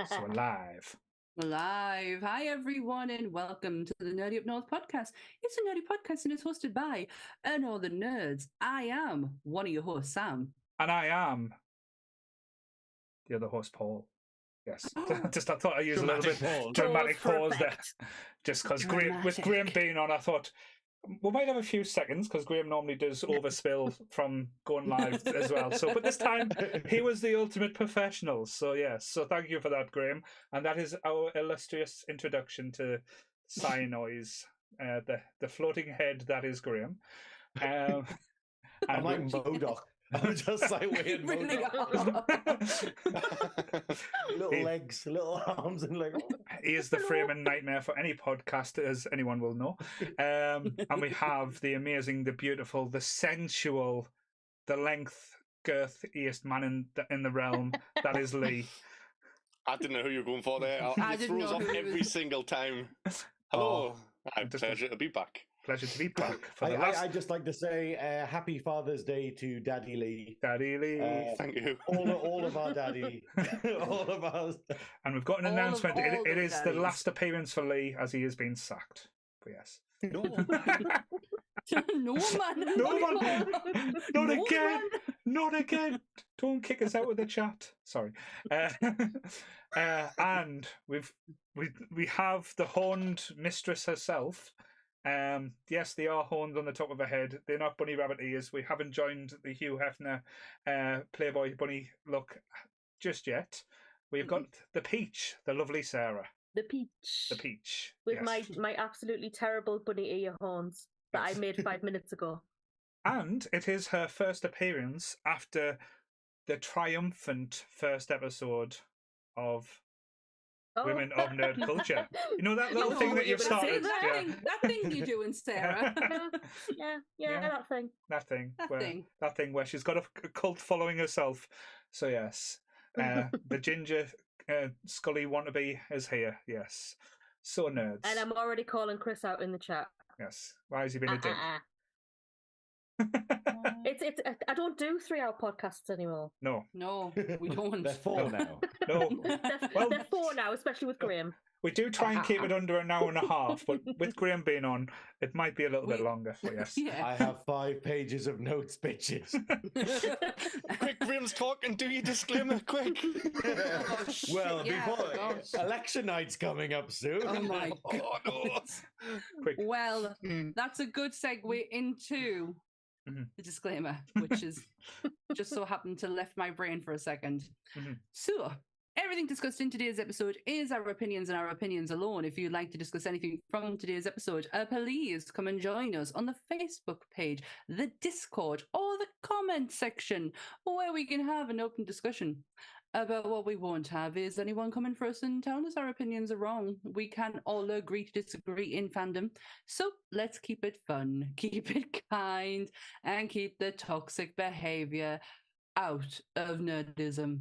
So we're live. Live. Hi, everyone, and welcome to the Nerdy Up North podcast. It's a nerdy podcast and it's hosted by Northern Nerds. I am one of your hosts, Sam. And I am the other host, Paul. Yes. Just I thought I'd use dramatic a little bit dramatic pause there. Just because with Graham being on, I thought we might have a few seconds because Graham normally does overspill from going live as well. So, but this time he was the ultimate professional. So yes, so thank you for that, Graham. And that is our illustrious introduction to Cyanoise, the floating head that is Graham. I'm like MODOK. I'm just like weird Really little legs, little arms, and like. He is the framing nightmare for any podcast, as anyone will know. And we have the amazing, the beautiful, the sensual, the length, girthiest man in the realm. That is Lee. I didn't know who you were going for there. I froze off every single time. Hello. Pleasure to be back. Pleasure to be back. I just like to say happy Father's Day to Daddy Lee. Daddy Lee. Thank you. All of our daddy. All of us. And we've got an announcement. It is the last appearance for Lee as he has been sacked. But yes. No. No, man. No, man. Not again. Man. Not again. Don't kick us out of the chat. Sorry. And we have the horned mistress herself. Yes, they are horns on the top of her head. They're not bunny rabbit ears. We haven't joined the Hugh Hefner Playboy bunny look just yet. We've got the peach, the lovely Sarah. The peach. The peach. With my absolutely terrible bunny ear horns that I made 5 minutes ago. And it is her first appearance after the triumphant first episode of Women of Nerd Culture. You know that little thing that you've started? That thing you're doing, Sarah. Yeah, that thing. That thing where she's got a cult following herself. So yes, the ginger Scully wannabe is here. Yes, so nerds. And I'm already calling Chris out in the chat. Yes, why has he been a dick? It's I don't do 3-hour podcasts anymore. No, we don't. They're 4 now. No, they're 4 now, especially with Graham. We do try and keep it under an hour and a half, but with Graham being on, it might be a little bit longer. But yes, I have 5 pages of notes, bitches. Quick, Graham's talking. Do your disclaimer, quick. Before election night's coming up soon. Oh my god! No. Quick. Well, that's a good segue into the disclaimer, which is just so happened to left my brain for a second. So, everything discussed in today's episode is our opinions and our opinions alone. If you'd like to discuss anything from today's episode, please come and join us on the Facebook page, the Discord, or the comment section, where we can have an open discussion. But what we won't have is anyone coming for us and telling us our opinions are wrong. We can all agree to disagree in fandom. So let's keep it fun, keep it kind, and keep the toxic behavior out of nerdism.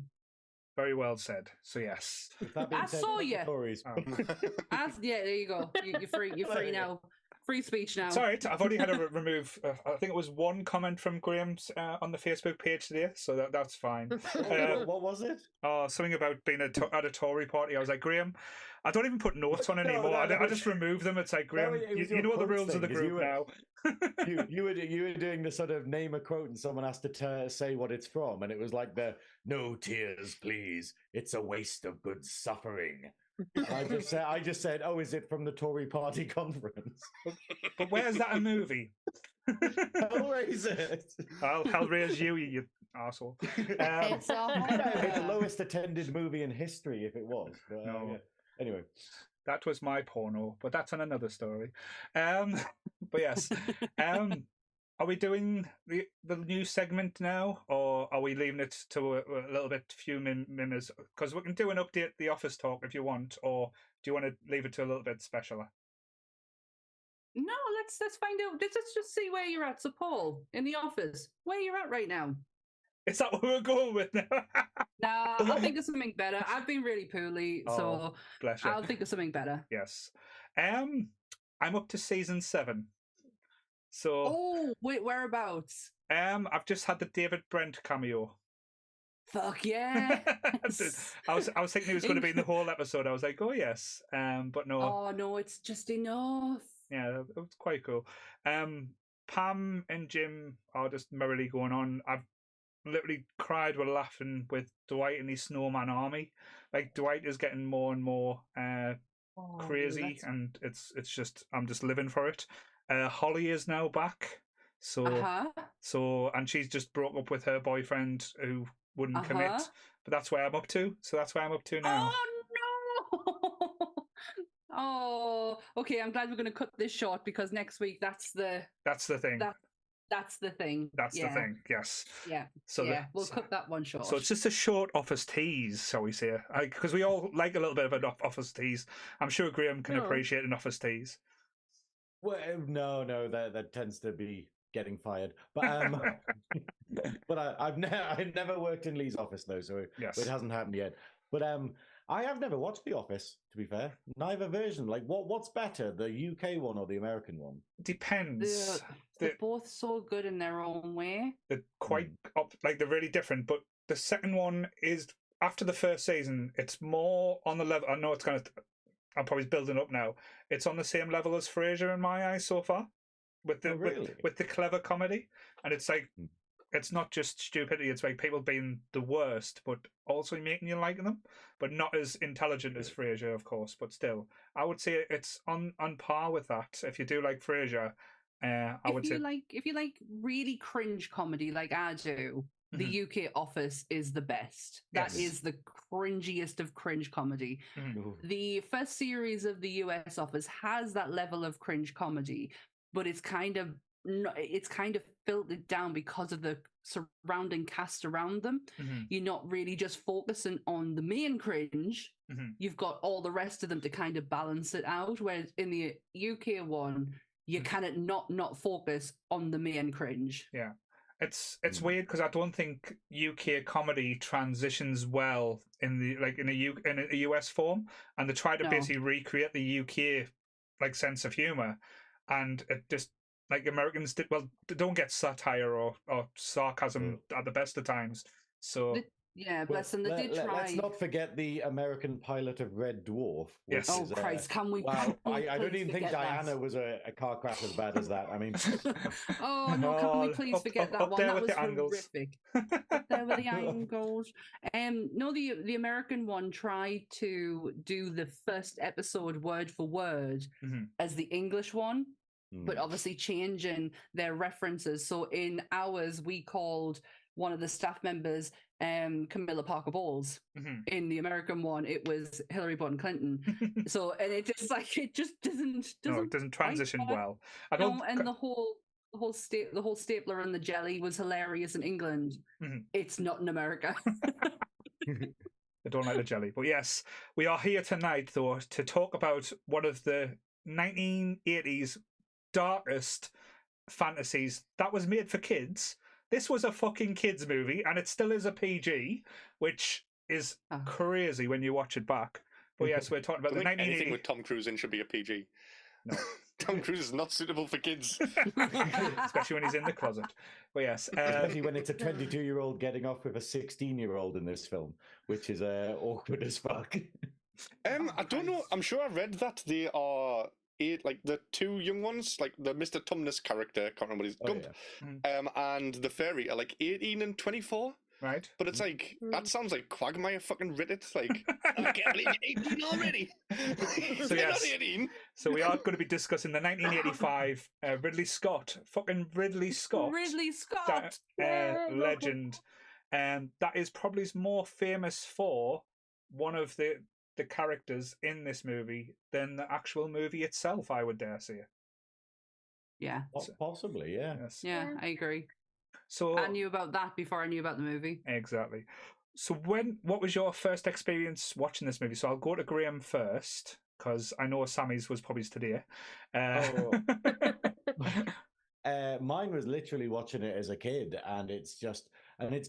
Very well said. So yes, I saw you. There you go. You're free. You're free now. Free speech now. Sorry, I've already had to remove. I think it was one comment from Graham's on the Facebook page today, so that's fine. What was it? Oh, something about being at a Tory party. I was like, Graham, I don't even put notes on anymore. I just remove them. It's like, Graham, you know the rules of the group now. you were doing the sort of name a quote and someone has to say what it's from, and it was like the "No tears, please. It's a waste of good suffering." I just said, "Oh, is it from the Tory Party conference?" But where's that a movie? Hellraiser. I'll Hellraise you arsehole. It's the lowest attended movie in history if it was. But, no. Anyway. That was my porno, but that's on another story. But yes. Are we doing the new segment now, or are we leaving it to a little bit few minutes? Because we can do an update, the office talk, if you want, or do you want to leave it to a little bit specialer? No, let's find out. Let's just see where you're at. So, Paul, in the office, where you're at right now? Is that what we're going with now? Nah, I'll think of something better. I've been really poorly, so I'll think of something better. Yes. I'm up to season 7. So wait, whereabouts? I've just had the David Brent cameo. Fuck yeah! I was thinking he was going to be in the whole episode. I was like, oh yes, but no. Oh no, it's just enough. Yeah, it was quite cool. Pam and Jim are just merrily going on. I've literally cried with laughing with Dwight and his snowman army. Like Dwight is getting more and more crazy, and it's just I'm just living for it. Holly is now back, so and she's just broke up with her boyfriend who wouldn't commit. But that's where I'm up to. So that's where I'm up to now. Oh no! Oh, okay. I'm glad we're going to cut this short because next week that's the thing. That's the thing. That's the thing. Yes. Yeah. So we'll cut that one short. So it's just a short office tease, shall we say? Because we all like a little bit of an office tease. I'm sure Graham can appreciate an office tease. Well, no, that tends to be getting fired. But but I've never worked in Lee's office though, so it hasn't happened yet. But I have never watched The Office, to be fair. Neither version. Like, what's better, the UK one or the American one? Depends. They're both so good in their own way. They're quite they're really different. But the second one is after the first season. It's more on the level. I know it's I'm probably building up now. It's on the same level as Frasier in my eyes so far, with the with the clever comedy, and it's like. It's not just stupidity. It's like people being the worst, but also making you like them, but not as intelligent as Frasier, of course. But still, I would say it's on par with that. If you do like Frasier, if you like really cringe comedy like I do, the UK Office is the best. That is the cringiest of cringe comedy. The first series of the US Office has that level of cringe comedy, but it's kind of filtered down because of the surrounding cast around them. You're not really just focusing on the main cringe. You've got all the rest of them to kind of balance it out. Whereas in the UK one, you kind of not focus on the main cringe. Yeah. It's weird because I don't think UK comedy transitions well in a US form, and they try to basically recreate the UK sense of humor, and it just. Like Americans did, they don't get satire or sarcasm at the best of times. So bless them. They did try. Let's not forget the American pilot of Red Dwarf. Yes. Oh Christ! Can we? Wow, I don't even think Diana was a car crash as bad as that. I mean, oh no! Can we please forget that one? That was horrific. Up there with the angles. No, the American one tried to do the first episode word for word as the English one. But obviously changing their references. So in ours, we called one of the staff members Camilla Parker Bowles. In the American one, it was Hillary Rodham Clinton. So and it just doesn't transition well. And the whole stapler and the jelly was hilarious in England. It's not in America. I don't like the jelly, but yes, we are here tonight though to talk about one of the 1980s darkest fantasies that was made for kids. This was a fucking kids movie, and it still is a PG, which is crazy when you watch it back. But yes, we're talking about the 1980s. Anything with Tom Cruise in should be a PG. No. Tom Cruise is not suitable for kids. Especially when he's in the closet. But yes. Especially when it's a 22-year-old getting off with a 16-year-old in this film, which is awkward as fuck. I don't know. I'm sure I read that they are... the two young ones, like the Mr. Tumnus character, can't remember his Gump, and the fairy are 18 and 24. Right. But it's that sounds like Quagmire fucking writ it. I can't believe you're 18 already. So yes. Not 18. So we are going to be discussing the 1985 Ridley Scott Legend. That is probably more famous for one of the characters in this movie than the actual movie itself, I would dare say. Yeah. Possibly, yeah. Yes. Yeah, I agree. So I knew about that before I knew about the movie. Exactly. So what was your first experience watching this movie? So I'll go to Graham first, because I know Sammy's was probably today. Mine was literally watching it as a kid, and it's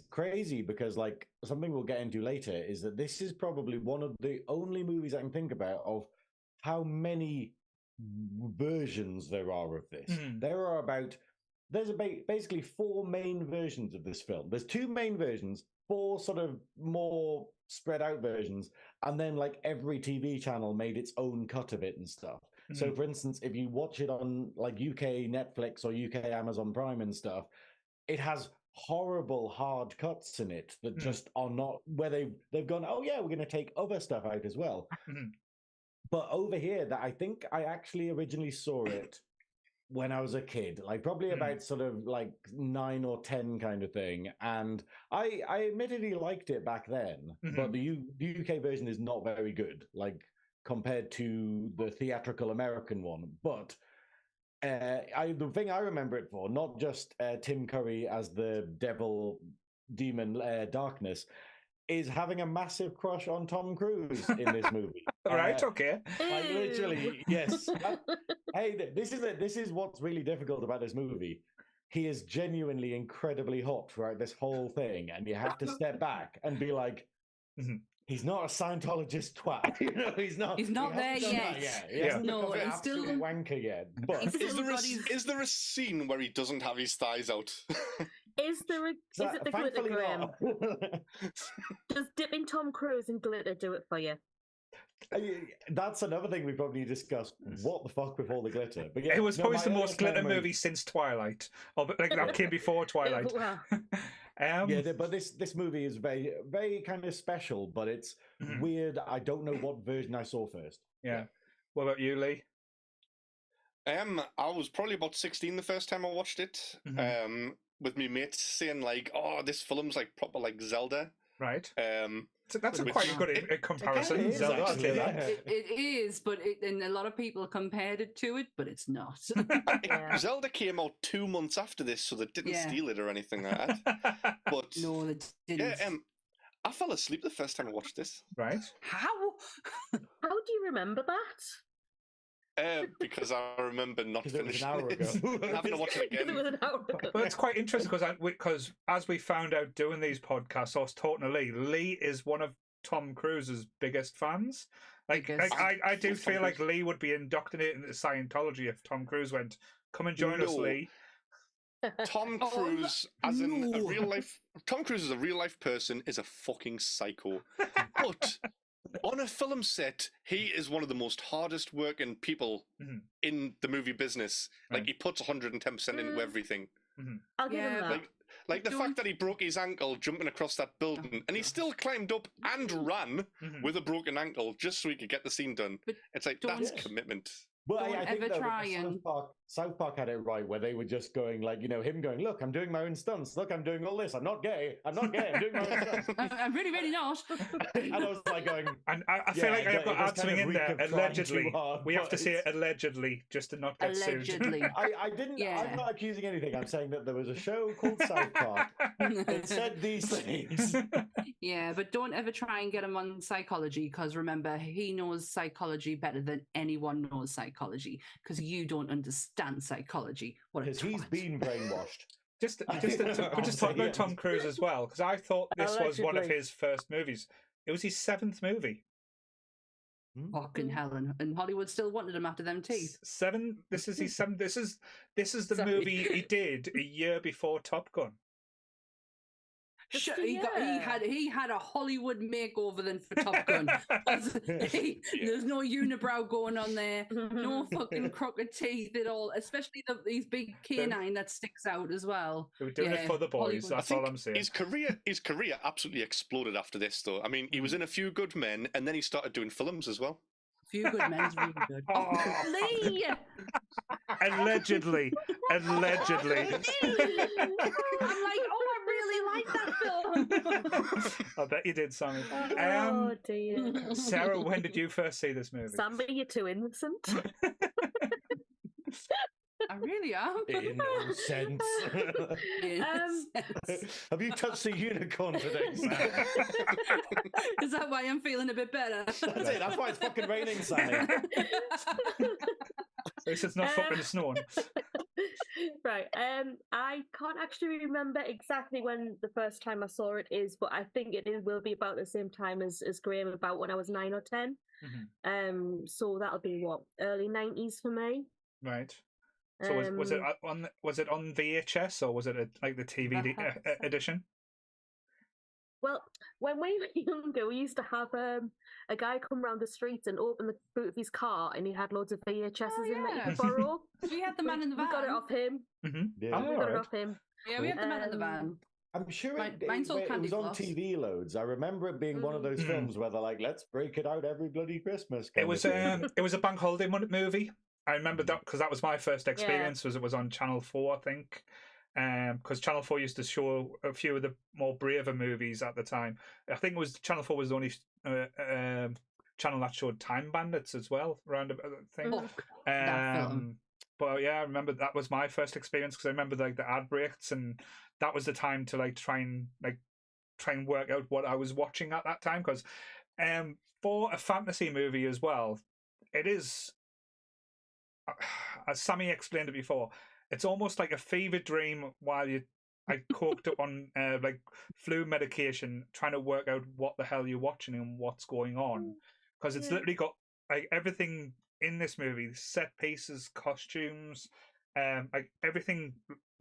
crazy because something we'll get into later is that this is probably one of the only movies I can think about of how many versions there are of this. There are about there's basically 4 main versions of this film. There's 2 main versions, 4 sort of more spread out versions, and then like every TV channel made its own cut of it and stuff. So, for instance, if you watch it on like UK Netflix or UK Amazon Prime and stuff, it has horrible hard cuts in it that just are not where they've gone, oh yeah, we're going to take other stuff out as well. But over here, that I think I actually originally saw it when I was a kid, like probably about sort of like 9 or 10 kind of thing. And I admittedly liked it back then, but the UK version is not very good, like compared to the theatrical American one. But the thing I remember it for, not just Tim Curry as the devil demon Darkness, is having a massive crush on Tom Cruise in this movie. Right, okay. Like literally, yes. Hey, this is what's really difficult about this movie. He is genuinely incredibly hot throughout this whole thing, and you have to step back and be like, he's not a Scientologist twat. You know, he's not. He's not there yet. He hasn't become an absolute wanker yet. But is there a scene where he doesn't have his thighs out? Is it the glitter, Graham? Does dipping Tom Cruise in glitter do it for you? That's another thing we probably need to discuss. What the fuck with all the glitter? But yeah, it was probably the most glitter movie since Twilight, or like that came before Twilight. But this movie is very, very kind of special. But it's weird. I don't know what version I saw first. Yeah. What about you, Lee? I was probably about 16 the first time I watched it. With me mates saying like, "Oh, this film's like proper like Zelda." Right. So that's quite a good comparison. It is, but and a lot of people compared it to it, but it's not. Zelda came out 2 months after this, so they didn't steal it or anything like that. But no, they didn't. Yeah, I fell asleep the first time I watched this. Right. How? How do you remember that? Because I remember not finishing it. Having to watch it again. It was an hour ago. Well, it's quite interesting because as we found out doing these podcasts, I was talking to Lee. Lee is one of Tom Cruise's biggest fans. I do feel like Lee would be indoctrinated into Scientology if Tom Cruise went, "Come and join us, Lee." Tom Cruise, in a real life, Tom Cruise as a real life person is a fucking psycho. But on a film set, he is one of the most hardest working people in the movie business. Like, he puts 110% into everything. I'll give him that. Like the fact that he broke his ankle jumping across that building, and he still climbed up and ran with a broken ankle just so he could get the scene done. It's like, that's commitment. Well, I think South Park had it right, where they were just going like, you know, him going, "Look, I'm doing my own stunts. Look, I'm doing all this. I'm not gay. I'm doing my own stunts." I'm really, really not. And I was like going, and I feel like I've got to add something in there. Allegedly, we have to say it allegedly, just to not get sued. I didn't. Yeah. I'm not accusing anything. I'm saying that there was a show called South Park that said these things. Yeah, but don't ever try and get him on psychology, because remember, he knows psychology better than anyone knows psychology, because you don't understand psychology. Because he's been brainwashed. Just talk about Tom Cruise as well, because I thought this was one of his first movies. It was his 7th movie. Fucking hell, and Hollywood still wanted him after them teeth. 7. This is his 7th. This is the movie he did a year before Top Gun. He had a Hollywood makeover then for Top Gun. There's no unibrow going on there, no fucking crooked teeth at all, especially these big canine that sticks out as well. They were doing it for the boys. Hollywood. That's all I'm saying. His career absolutely exploded after this, though. I mean, he was in A Few Good Men, and then he started doing films as well. Few Good Men's really good. Lee! Allegedly. I'm like, I really like that film. I bet you did, Sammy. Oh dear. Sarah, when did you first see this movie? Sammy, you're too innocent. I really am. Innocent. Have you touched the unicorn today, Sam? Is that why I'm feeling a bit better? That's it. That's why it's fucking raining, Sammy. At least it's not fucking snowing. Right. I can't actually remember exactly when the first time I saw it is, but I think it will be about the same time as Graham, about when I was 9 or 10. So that'll be early 90s for me. Right. So was it on VHS or was it like the TV edition? Well, when we were younger, we used to have a guy come around the street and open the boot of his car, and he had loads of VHSs in that you could borrow. We had the man in the van. We got it off him. Mm-hmm. Yeah. We got it off him. Yeah, we had the man in the van. I'm sure it was on TV loads. I remember it being one of those films where they're like, let's break it out every bloody Christmas. It was a bank holiday movie. I remember that because that was my first experience. Was it was on Channel 4, I think. Because Channel 4 used to show a few of the more braver movies at the time. I think it was Channel 4 was the only channel that showed Time Bandits as well around the thing. But yeah, I remember that was my first experience because I remember like the ad breaks, and that was the time to try and work out what I was watching at that time. Because for a fantasy movie as well, it is, as Sammy explained it before, it's almost like a fever dream while you coked up on like flu medication, trying to work out what the hell you're watching and what's going on, because it's literally got like everything in this movie, set pieces, costumes, like everything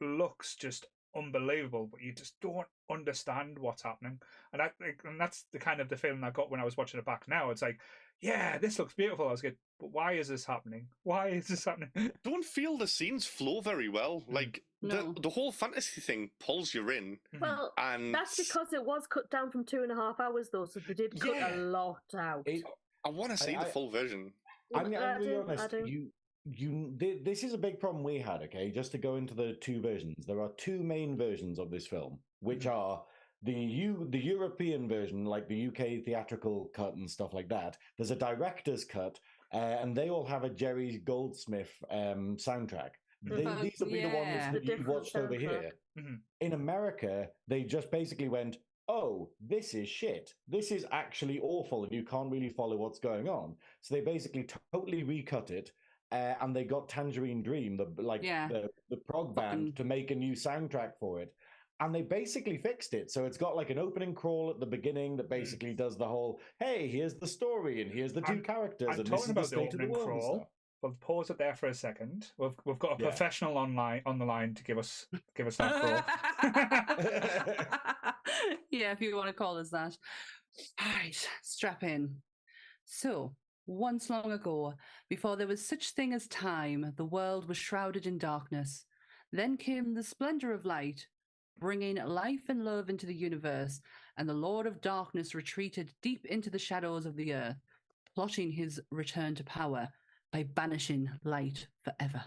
looks just unbelievable, but you just don't understand what's happening, and that's the kind of the feeling I got when I was watching it back now. It's like, yeah, this looks beautiful. I was good, but why is this happening? Why is this happening? Don't feel the scenes flow very well. Like the whole fantasy thing pulls you in. Well, and that's because it was cut down from 2.5 hours though, so they did cut a lot out. I want to see the full version. I'm really honest. This is a big problem we had. Okay, just to go into the two versions, there are two main versions of this film, which are the European version, like the UK theatrical cut and stuff like that. There's a director's cut, and they all have a Jerry Goldsmith soundtrack. These will be the ones that you watched over here. In America, they just basically went, oh, this is shit. This is actually awful, and you can't really follow what's going on. So they basically totally recut it, and they got Tangerine Dream, the prog band, to make a new soundtrack for it. And they basically fixed it. So it's got like an opening crawl at the beginning that basically does the whole, hey, here's the story, and here's the two characters, I'm and talking this is about the state of the world and stuff. We'll pause it there for a second. We've got a professional on the line to give us that crawl. Yeah, if you want to call us that. All right, strap in. So, once long ago, before there was such thing as time, the world was shrouded in darkness. Then came the splendor of light, bringing life and love into the universe, and the Lord of Darkness retreated deep into the shadows of the earth, plotting his return to power by banishing light forever.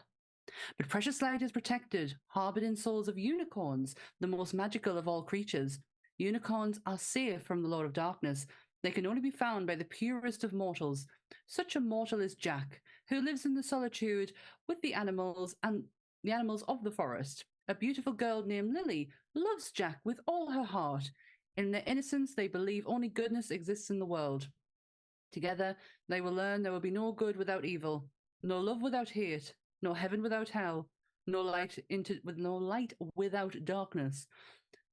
But precious light is protected, harbored in souls of unicorns, the most magical of all creatures. Unicorns are safe from the Lord of Darkness. They can only be found by the purest of mortals. Such a mortal is Jack, who lives in the solitude with the animals and the animals of the forest. A beautiful girl named Lily loves Jack with all her heart. In their innocence, they believe only goodness exists in the world. Together, they will learn there will be no good without evil, no love without hate, no heaven without hell, no light without darkness.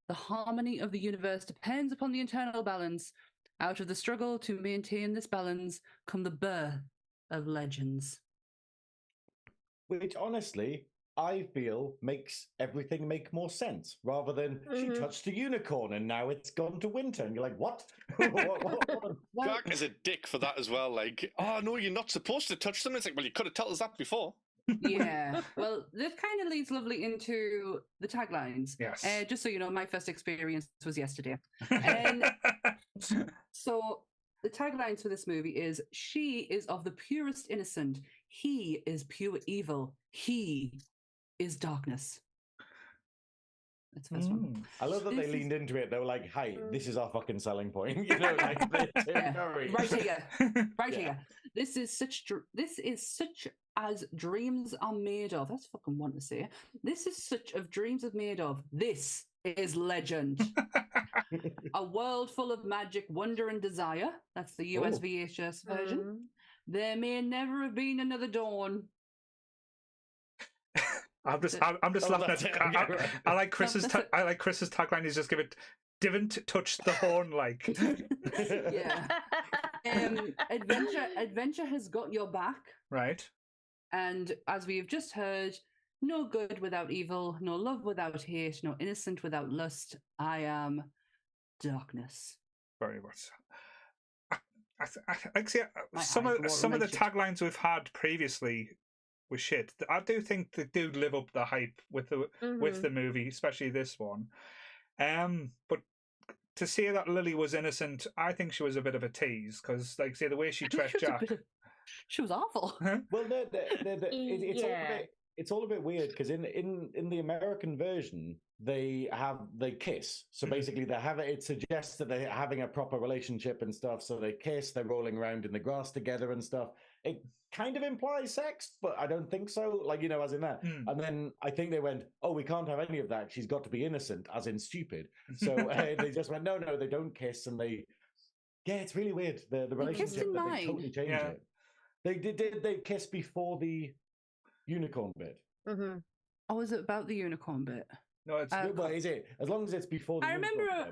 The harmony of the universe depends upon the internal balance. Out of the struggle to maintain this balance come the birth of legends. Which, honestly, I feel makes everything make more sense, rather than she touched a unicorn and now it's gone to winter. And you're like, what? what? Jack is a dick for that as well. Like, oh, no, you're not supposed to touch them. It's like, well, you could have told us that before. Yeah, well, this kind of leads lovely into the taglines. Yes. Just so you know, my first experience was yesterday. So the taglines for this movie is, she is of the purest innocent. He is pure evil. He is darkness. That's the first one. I love that they leaned into it. They were like, hey, this is our fucking selling point. You know, like, right here. Right here. This is such as dreams are made of. That's fucking one to say. This is such of dreams are made of. This is legend. A world full of magic, wonder, and desire. That's the US VHS version. There may never have been another dawn. I'm just laughing at. I like Chris's. I like Chris's tagline. Is just give it. Didn't touch the horn like. Yeah. Adventure has got your back. Right. And as we have just heard, no good without evil, no love without hate, no innocent without lust. I am darkness. Very much. Some of the taglines we've had previously was shit. I do think they do live up the hype with the movie, especially this one. But to say that Lily was innocent, I think she was a bit of a tease because, like, say the way she treated Jack, she was awful. Well, it's all a bit weird because in the American version they kiss. So basically it suggests that they're having a proper relationship and stuff. So they kiss, they're rolling around in the grass together and stuff. It kind of implies sex, but I don't think so. Like, as in that. And then I think they went, oh, we can't have any of that. She's got to be innocent, as in stupid. So they just went, no, they don't kiss. And it's really weird. The relationship, they totally changed it. They kiss before the unicorn bit. Oh, is it about the unicorn bit? No, it's is it? As long as it's before the I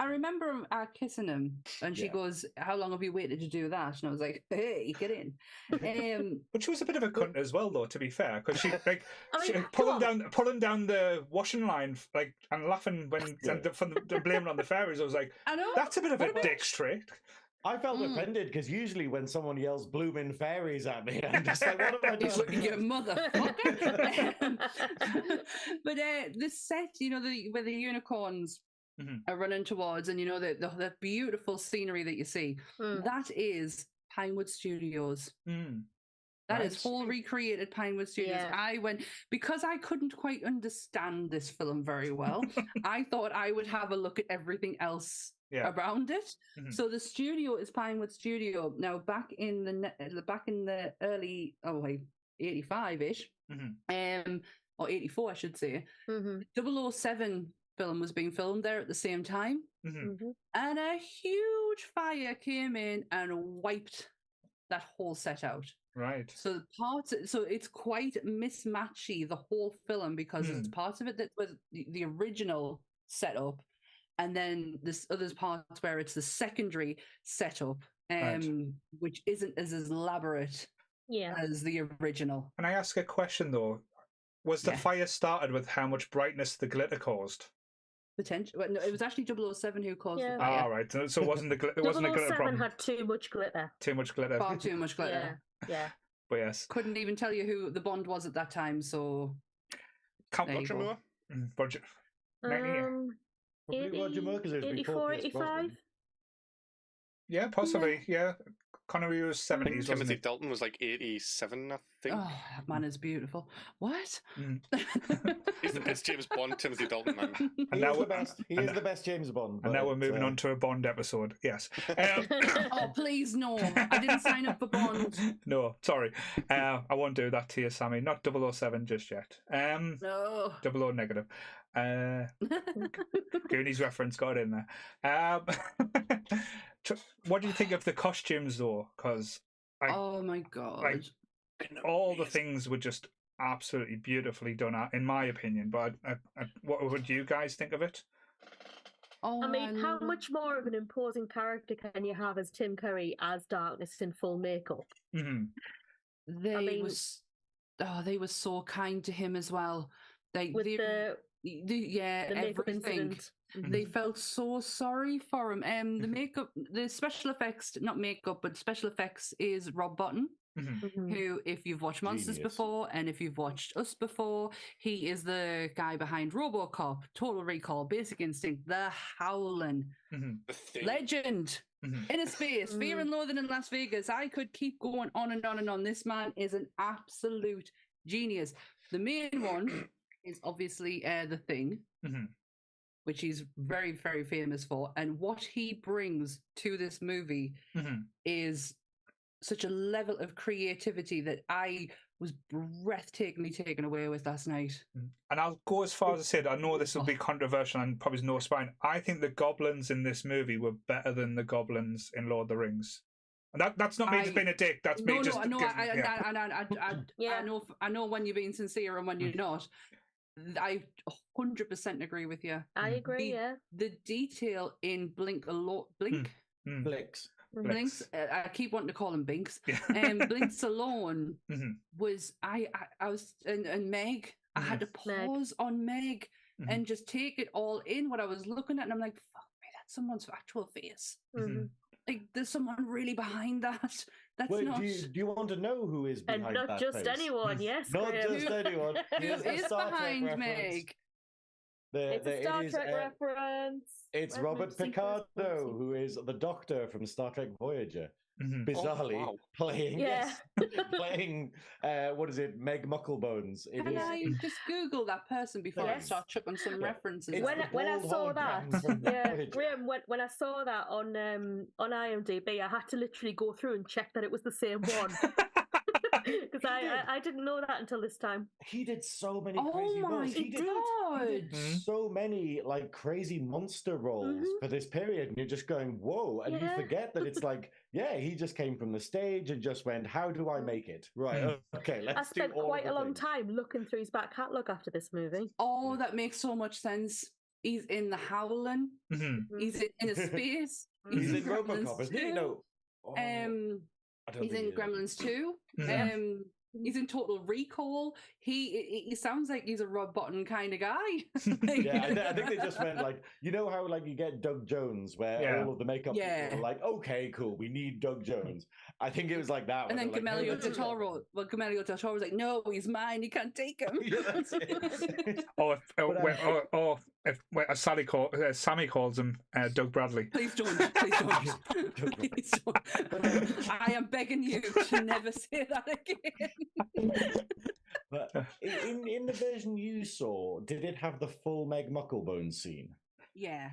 remember kissing him, and she goes, "How long have you waited to do that?" And I was like, "Hey, get in." But she was a bit of a cunt as well, though. To be fair, because she pulling down the washing line, like, and laughing when and blaming on the fairies. I was like, I know, that's a bit of a dick trick. I felt offended because usually when someone yells "blooming fairies" at me, I'm just like, "What am I doing?" Your motherfucker. But the set, where the unicorns are running towards, and the beautiful scenery that you see, that is Pinewood Studios. That is full recreated Pinewood Studios. Yeah. I went, because I couldn't quite understand this film very well, I thought I would have a look at everything else around it. So the studio is Pinewood Studio. Now, back in the early 85-ish, or 84, I should say, 007 film was being filmed there at the same time, and a huge fire came in and wiped that whole set out. Right. So it's quite mismatchy, the whole film, because it's parts of it that was the original setup, and then this other parts where it's the secondary setup, which isn't as elaborate as the original. Can I ask a question though? Was the fire started with how much brightness the glitter caused? Potential. Well, no, it was actually 007 who caused the Oh, fire. right. So it wasn't the glitter. It wasn't a glitter problem. 007 had too much glitter. Too much glitter. Far too much glitter. Yeah. But yes. Couldn't even tell you who the Bond was at that time. So. Roger Moore. Roger. 84, 85. Yeah, possibly. Yeah. Connery was 70s. Timothy Dalton was like 87, I think. Oh, that man is beautiful. What? It's James Bond, Timothy Dalton, man. And now the best. He is the best James Bond. And now we're moving on to a Bond episode. Yes. Oh, please, no. I didn't sign up for Bond. No, sorry. I won't do that to you, Sammy. Not 007 just yet. No. 00 negative. Goonies reference got in there. What do you think of the costumes, though? Because oh my god, all the things were just absolutely beautifully done, in my opinion. But what would you guys think of it? I mean, how much more of an imposing character can you have as Tim Curry as Darkness in full makeup? They were so kind to him as well. Everything. They felt so sorry for him. The special effects, not makeup, but special effects is Rob Bottin, who, if you've watched Monsters before, and if you've watched Us before, he is the guy behind RoboCop, Total Recall, Basic Instinct, The Howling, Legend, Inner Space, Fear and Loathing in Las Vegas. I could keep going on and on and on. This man is an absolute genius. The main one is obviously The Thing, which he's very, very famous for. And what he brings to this movie is such a level of creativity that I was breathtakingly taken away with last night. And I'll go as far as I said, I know this will be controversial and probably no spine. I think the goblins in this movie were better than the goblins in Lord of the Rings. And that's not me just being a dick. That's me just. I know when you're being sincere and when you're not. I 100% agree with you. I agree. The detail in Blinks. I keep wanting to call him Binks. Blinks alone was I was and Meg I had to pause on Meg and just take it all in what I was looking at, and I'm like, fuck me, that's someone's actual face. Like, there's someone really behind that. That's not. Do you want to know who is behind and not that just face? anyone, yes. Not Graham. just anyone. Who is behind Meg? It's a Star Trek reference. It's Robert Picardo, who is the Doctor from Star Trek Voyager. Bizarrely playing what is it, Meg Mucklebones. Can I just Google that person before I start chucking some references? When I saw that, Graham, when I saw that on IMDb, I had to literally go through and check that it was the same one. Because I didn't know that until this time. He did so many crazy roles. He did so many like crazy monster roles for this period, and you're just going, whoa, and you forget that it's like, he just came from the stage and just went, how do I make it? Right, okay, let's do all I spent quite a long time looking through his back catalogue after this movie. Oh, that makes so much sense. He's in The Howling. He's in a space. He's in RoboCop, isn't he? No. He's in Gremlins 2. He's in Total Recall. He sounds like he's a Rob Botton kind of guy. I think they just went like, you know how like you get Doug Jones where all of the makeup people are like, okay, cool, we need Doug Jones. I think it was like that. And then Gamelio del Toro. Well, Gamelio del Toro was like, no, he's mine. You can't take him. That's it. If Sammy calls him Doug Bradley. Please don't. Please don't. Please don't. I am begging you to never say that again. But in the version you saw, did it have the full Meg Mucklebone scene? Yeah.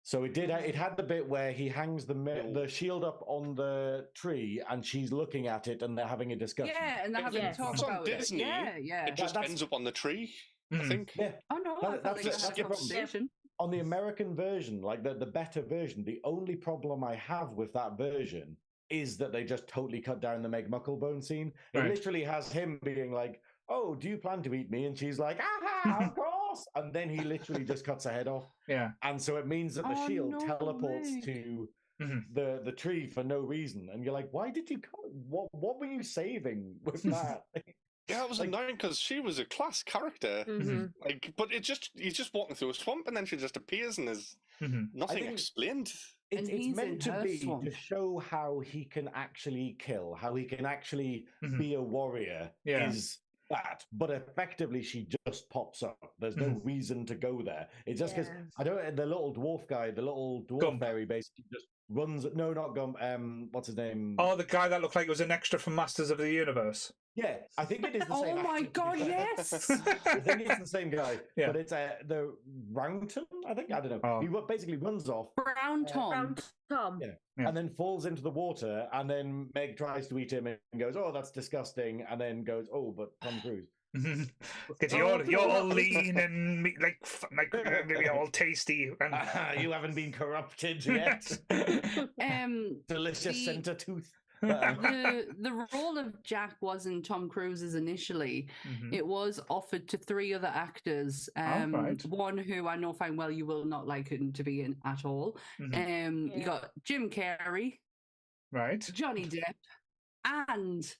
So it did. It had the bit where he hangs the shield up on the tree, and she's looking at it, and they're having a discussion. Yeah, and they're having a talk about it. Disney. Yeah. It just ends up on the tree, I think. Yeah. Oh no, that's a conversation. On the American version, like the better version, the only problem I have with that version is that they just totally cut down the Meg Mucklebone scene. It literally has him being like, oh, do you plan to eat me? And she's like, aha, of course. And then he literally just cuts her head off. Yeah. And so it means that the shield teleports to the tree for no reason. And you're like, why did you cut? What were you saving with that? Yeah, it was annoying because she was a class character. Like, but he's just walking through a swamp, and then she just appears and there's nothing explained. It's meant to be to show how he can actually kill, how he can actually be a warrior. Is that, but effectively she just pops up. There's no reason to go there. It's just because the little dwarf guy, the little dwarf fairy, basically just runs. No, not Gump. What's his name? Oh, the guy that looked like he was an extra from Masters of the Universe. Yeah, I think it is the same. Oh my god, yes! I think it's the same guy, but it's the Roundton. I think I don't know. He basically runs off. Brown Tom. And then falls into the water, and then Meg tries to eat him and goes, "Oh, that's disgusting," and then goes, "Oh, but Tom Cruise." Because you're all lean and like maybe all tasty, and you haven't been corrupted yet. Delicious center tooth. The role of Jack wasn't Tom Cruise's initially. It was offered to 3 other actors. One who I know fine well you will not like him to be in at all. You got Jim Carrey, right? Johnny Depp, and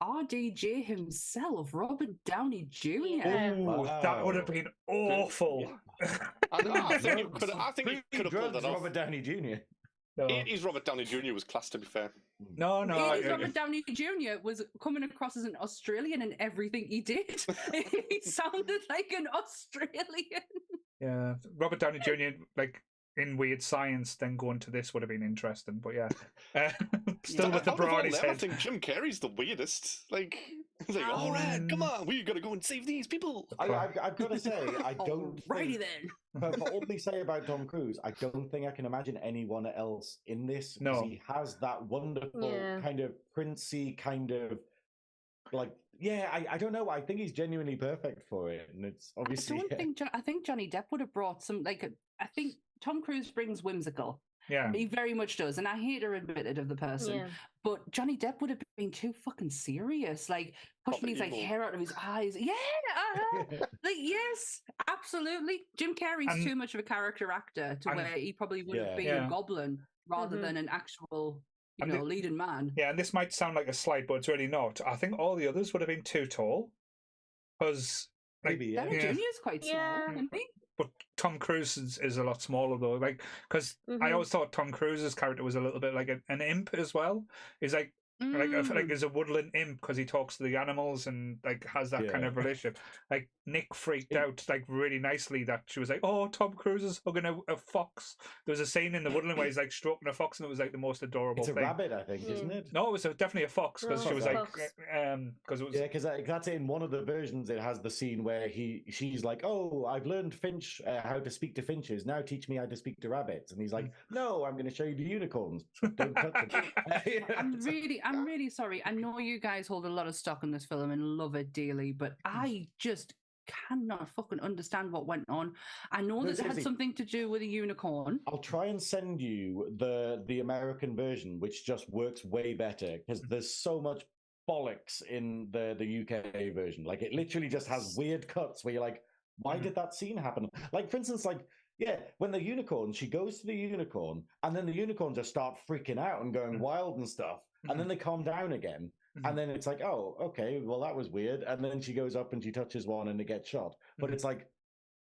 RDJ himself, Robert Downey Jr. That would have been awful. I think you could have pulled that off. Robert Downey Jr. No. 80s Robert Downey Jr. was class, to be fair. No. 80s Robert Downey Jr. was coming across as an Australian in everything he did. He sounded like an Australian. Yeah, Robert Downey Jr. like in Weird Science, then going to this would have been interesting. But still with the broad head. I think Jim Carrey's the weirdest. Like, it's like, all right, come on, we got to go and save these people. I've got to say, I don't. Righty then. But for all they say about Tom Cruise, I don't think I can imagine anyone else in this. No, he has that wonderful kind of princey kind of like. Yeah, I don't know. I think he's genuinely perfect for it, and it's obviously. I think Johnny Depp would have brought some like. I think Tom Cruise brings whimsical. Yeah, he very much does, and I hate to admit it of the person, but Johnny Depp would have been too fucking serious, like pushing his like hair out of his eyes. Yeah, like yes, absolutely. Jim Carrey's too much of a character actor to where he probably would have been a goblin rather than an actual, leading man. Yeah, and this might sound like a slight, but it's really not. I think all the others would have been too tall, because Maybe, yeah. Downey Jr. is quite small, isn't he? But Tom Cruise is a lot smaller though, like because I always thought Tom Cruise's character was a little bit like an imp as well. He's like there's a woodland imp because he talks to the animals and like has that kind of relationship. Like Nick freaked out like really nicely that she was like, "Oh, Tom Cruise is hugging a fox." There was a scene in the woodland where he's like stroking a fox, and it was like the most adorable thing. It's a rabbit, I think, isn't it? No, it was definitely a fox because she was like, because it was because that's in one of the versions. It has the scene where she's like, "Oh, I've learned finch how to speak to finches. Now teach me how to speak to rabbits." And he's like, "No, I'm going to show you the unicorns. Don't touch them." I'm really sorry. I know you guys hold a lot of stock in this film and love it dearly, but I just cannot fucking understand what went on. I know that it had something to do with a unicorn. I'll try and send you the American version, which just works way better because there's so much bollocks in the UK version. Like it literally just has weird cuts where you're like, why did that scene happen? Like for instance, like when the unicorn, she goes to the unicorn, and then the unicorn just start freaking out and going wild and stuff. And then they calm down again. And then it's like, oh, okay, well, that was weird. And then she goes up and she touches one and it gets shot. But it's like,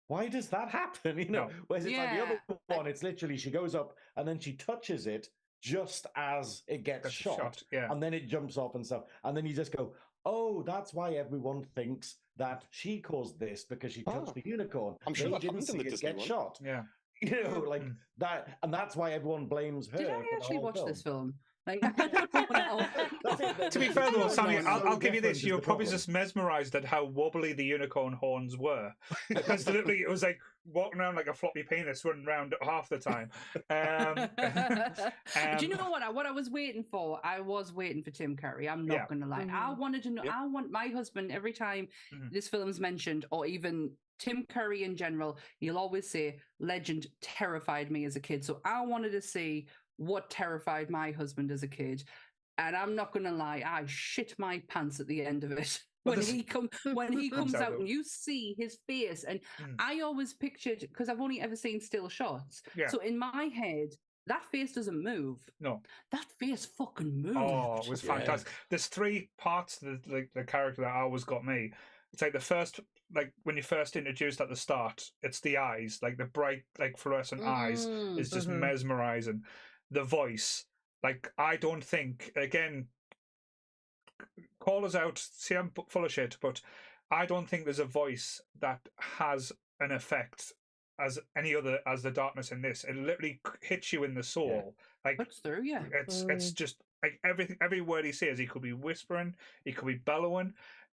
why does that happen? You know, whereas it's like the other one, it's literally she goes up and then she touches it just as it gets shot. And then it jumps off and stuff. And then you just go, oh, that's why everyone thinks that she caused this because she touched the unicorn. I'm sure that didn't see it get shot. Yeah. You know, like that. And that's why everyone blames her. Did I actually watch this film? Like, to be fair though, Sammy, I'll give you this. You were probably just mesmerised at how wobbly the unicorn horns were. Because literally it was like walking around like a floppy penis running around half the time. Do you know what I was waiting for? I was waiting for Tim Curry. I'm not going to lie. I wanted to know. I want my husband, every time this film's mentioned, or even Tim Curry in general, he'll always say, Legend terrified me as a kid. So I wanted to see what terrified my husband as a kid. And I'm not going to lie, I shit my pants at the end of it. When he comes out and you see his face. And I always pictured, because I've only ever seen still shots. So in my head, that face doesn't move. No. That face fucking moved. Oh, it was fantastic. There's three parts to the character that always got me. It's like the first, like when you first introduced at the start, it's the eyes, like the bright, like fluorescent eyes is just mesmerizing. The voice, like I don't think, again, call us out, see I'm full of shit, but I don't think there's a voice that has an effect as any other as the darkness in this. It literally hits you in the soul. Like that's through, it's just like every word he says, he could be whispering, he could be bellowing.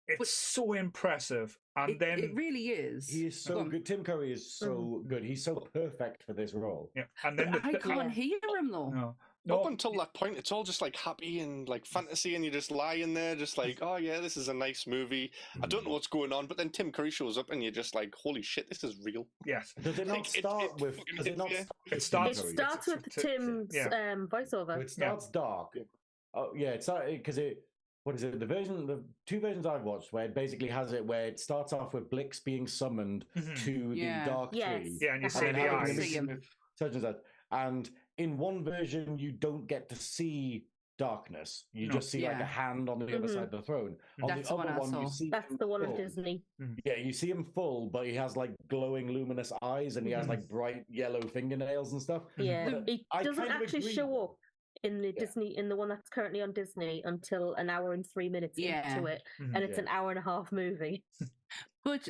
It's so impressive, and then it really is. He is so good. Tim Curry is so good. He's so perfect for this role. Yeah, and then I can't hear him though. No. Up until that point, it's all just like happy and like fantasy, and you just lie in there, just like, oh yeah, this is a nice movie. I don't know what's going on, but then Tim Curry shows up, and you're just like, holy shit, this is real. Yes. Does it not start with? Does it not? It starts with Tim's voiceover. It starts dark. Oh yeah, it's because it. What is it? The two versions I've watched where it basically has it where it starts off with Blix being summoned to the dark tree. Yeah, and you see the eyes. Such and such. And in one version, you don't get to see darkness. You just see like a hand on the other side of the throne. On That's the other one, you see that's the one of Disney. Yeah, you see him full, but he has like glowing, luminous eyes, and he has like bright yellow fingernails and stuff. Yeah, he doesn't actually show up in the Disney, in the one that's currently on Disney, until an hour and 3 minutes into it, and it's an hour and a half movie. But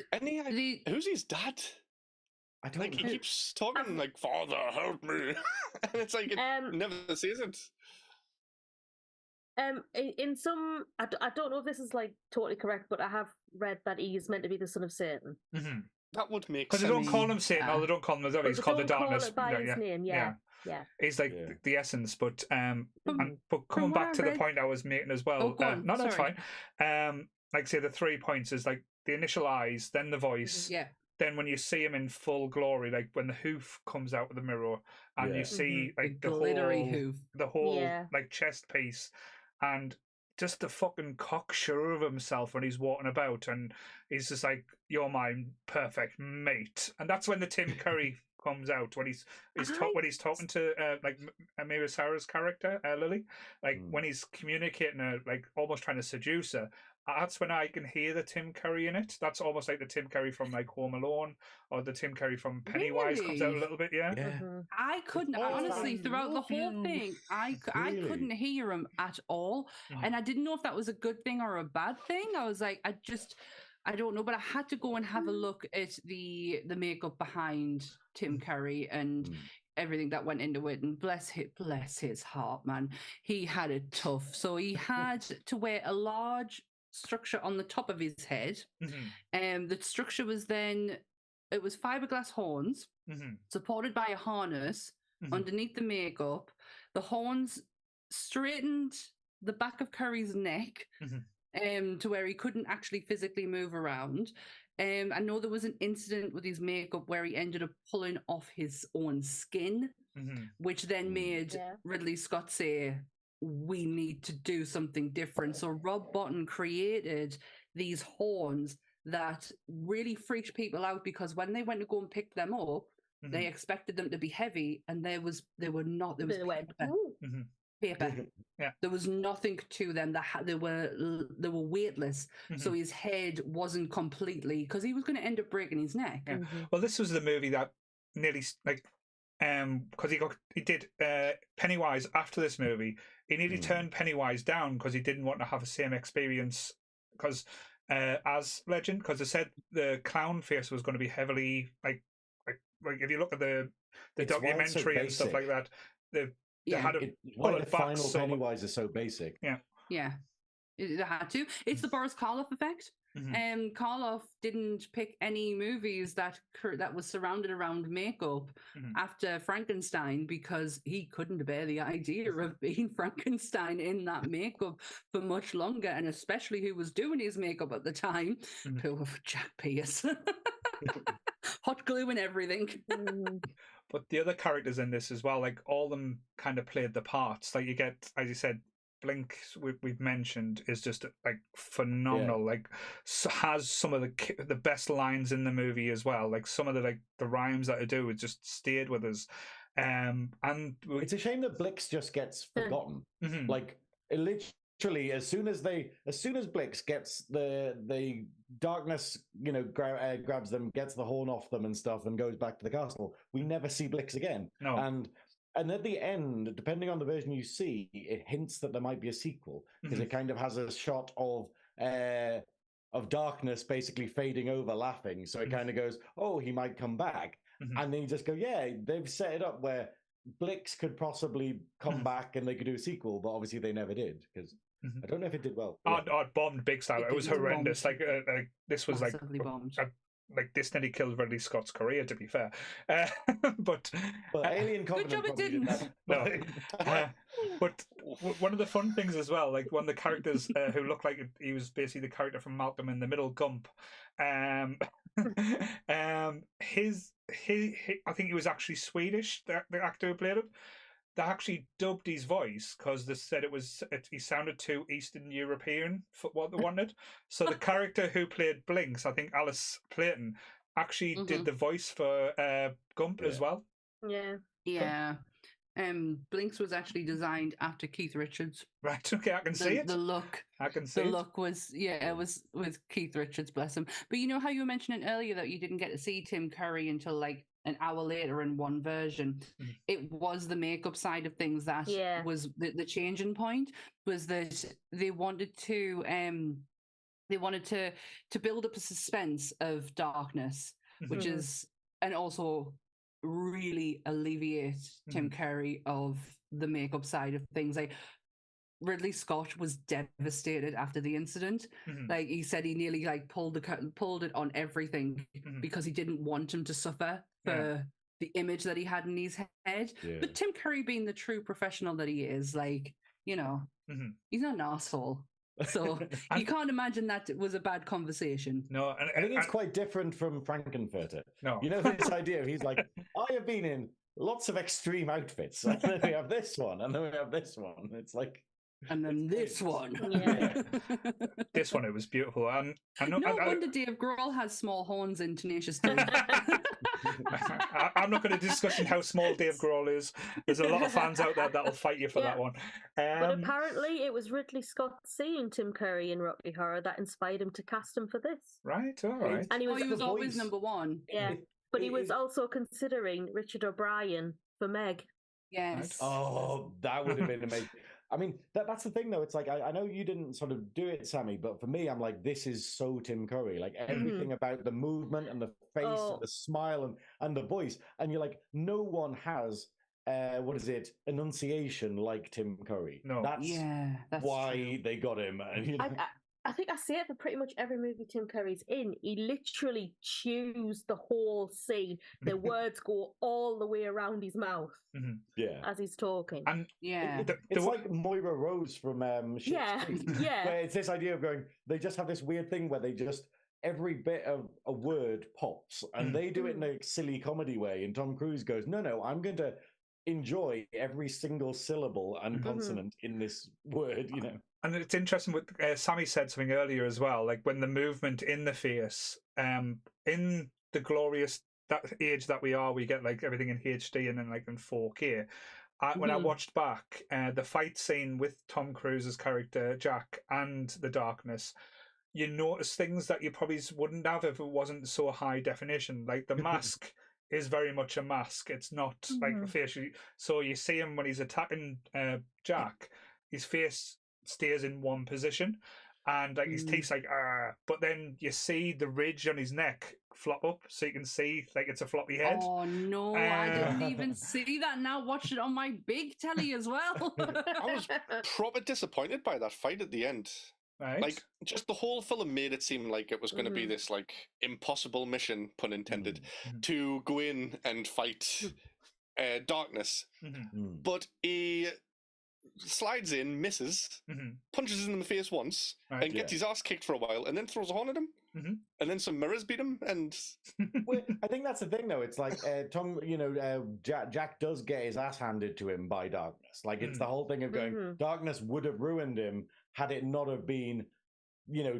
who's his dad? I don't like. He keeps talking like, "Father, help me," and it's like it never says it. In some, I don't know if this is like totally correct, but I have read that he's meant to be the son of Satan. That would make sense. Because they don't call him Satan, or they don't call him the devil. He's called the darkness. By his name, yeah. He's like the essence, but coming back to the point I was making as well. No, that's fine. Like say the 3 points is like the initial eyes, then the voice, then when you see him in full glory, like when the hoof comes out of the mirror, and you see like the glittery whole hoof, the whole like chest piece, and just the fucking cocksure of himself when he's walking about, and he's just like, "You're my perfect mate," and that's when the Tim Curry comes out when he's talking to like Amira Sarah's character Lily, like when he's communicating her, like almost trying to seduce her, that's when I can hear the Tim Curry in it. That's almost like the Tim Curry from like Home Alone, or the Tim Curry from Pennywise comes out a little bit. Yeah. I couldn't honestly throughout the whole thing. I couldn't hear him at all, and I didn't know if that was a good thing or a bad thing. I was like, I don't know, but I had to go and have a look at the makeup behind Tim Curry and everything that went into it. And bless his heart, man, he had it tough. So he had to wear a large structure on the top of his head, and the structure was it was fiberglass horns supported by a harness underneath the makeup. The horns straightened the back of Curry's neck to where he couldn't actually physically move around. I know there was an incident with his makeup where he ended up pulling off his own skin, which then made Ridley Scott say, we need to do something different. So Rob Bottin created these horns that really freaked people out, because when they went to go and pick them up, they expected them to be heavy, and they were not. There was paper. Yeah. There was nothing to them. They were weightless, so his head wasn't completely, because he was going to end up breaking his neck. Yeah. Well, this was the movie that nearly because he did Pennywise after this movie. He nearly turned Pennywise down because he didn't want to have the same experience as Legend, because they said the clown face was going to be heavily like if you look at the documentary and stuff like that, they had why the final Pennywise is so basic. Yeah, it had to. It's the Boris Karloff effect. Karloff didn't pick any movies that was surrounded around makeup after Frankenstein, because he couldn't bear the idea of being Frankenstein in that makeup for much longer, and especially who was doing his makeup at the time, poor Jack Pierce. Hot glue and everything. But the other characters in this as well, like all of them kind of played the parts. Like you get, as you said, Blink, we've mentioned, is just like phenomenal. Like has some of the best lines in the movie as well. Like some of the rhymes that I do, it just stayed with us. And it's a shame that Blix just gets forgotten. Like literally, as soon as Blix gets the darkness, grabs them, gets the horn off them and stuff, and goes back to the castle, we never see Blix again. No. And at the end, depending on the version you see, it hints that there might be a sequel, because it kind of has a shot of darkness basically fading over, laughing. So it kind of goes, oh, he might come back. And then you just go, yeah, they've set it up where Blix could possibly come back and they could do a sequel, but obviously they never did, because I don't know if it did well. I'd bombed big style. It was horrendous. Bombed. Like this was bombed. Like this nearly killed Ridley Scott's career, to be fair. But Alien Covenant, good job it didn't. No. But one of the fun things as well, like one of the characters who looked like he was basically the character from Malcolm in the Middle, Gump. I think he was actually Swedish. The actor who played him. They actually dubbed his voice because they said he sounded too Eastern European for what they wanted. So the character who played Blinks, I think Alice Clayton, actually did the voice for Gump as well. Yeah. Blinks was actually designed after Keith Richards. Right, okay, I can see it. The look. I can see the look was, it was with Keith Richards, bless him. But you know how you were mentioning earlier that you didn't get to see Tim Curry until like an hour later in one version. It was the makeup side of things that was the changing point, was that they wanted to build up a suspense of darkness, which is, and also really alleviate Tim Curry of the makeup side of things. Like Ridley Scott was devastated after the incident. Like he said, he nearly like pulled it on everything because he didn't want him to suffer for the image that he had in his head. But Tim Curry, being the true professional that he is, like, he's not an asshole. So you can't imagine that it was a bad conversation. No, I think it's quite different from Frankenfurter. No, this idea of he's like, I have been in lots of extreme outfits, and then we have this one, and then we have this one. It's like, And then this one. Yeah. This one, it was beautiful. And no wonder Dave Grohl has small horns in Tenacious D. I'm not going to discuss how small Dave Grohl is. There's a lot of fans out there that'll fight you for that one. But apparently it was Ridley Scott seeing Tim Curry in Rocky Horror that inspired him to cast him for this. Right, all right. And he was always number one. Yeah, but he was also considering Richard O'Brien for Meg. Yes. Oh, that would have been amazing. I mean, that's the thing, though. It's like, I know you didn't sort of do it, Sammy, but for me, I'm like, this is so Tim Curry. Like, everything about the movement and the face and the smile and the voice. And you're like, no one has, enunciation like Tim Curry. No. That's why true. they got him. And, you know. I think I say it for pretty much every movie Tim Curry's in. He literally chews the whole scene. The words go all the way around his mouth as he's talking. And it's like Moira Rose from Yeah. Where it's this idea of going, they just have this weird thing where they just, every bit of a word pops, and they do it in a silly comedy way. And Tom Cruise goes, no, I'm going to enjoy every single syllable and consonant in this word, you know. And it's interesting what Sammy said something earlier as well, like when the movement in the face, in the glorious that age that we are, we get like everything in HD and then like in 4K. When I watched back the fight scene with Tom Cruise's character Jack and the darkness, you notice things that you probably wouldn't have if it wasn't so high definition. Like the mask is very much a mask. It's not like facial. So you see him when he's attacking Jack, his face stays in one position, and like his teeth's like but then you see the ridge on his neck flop up, so you can see like it's a floppy head. Oh no, I didn't even see that. Now watch it on my big telly as well. I was proper disappointed by that fight at the end. Right. Like, just the whole film made it seem like it was going to be this like impossible mission, pun intended, to go in and fight darkness. But he slides in, misses, punches him in the face once, and gets his ass kicked for a while, and then throws a horn at him, and then some mirrors beat him. And well, I think that's the thing, though. It's like Jack does get his ass handed to him by darkness. Like it's the whole thing of going, darkness would have ruined him had it not have been,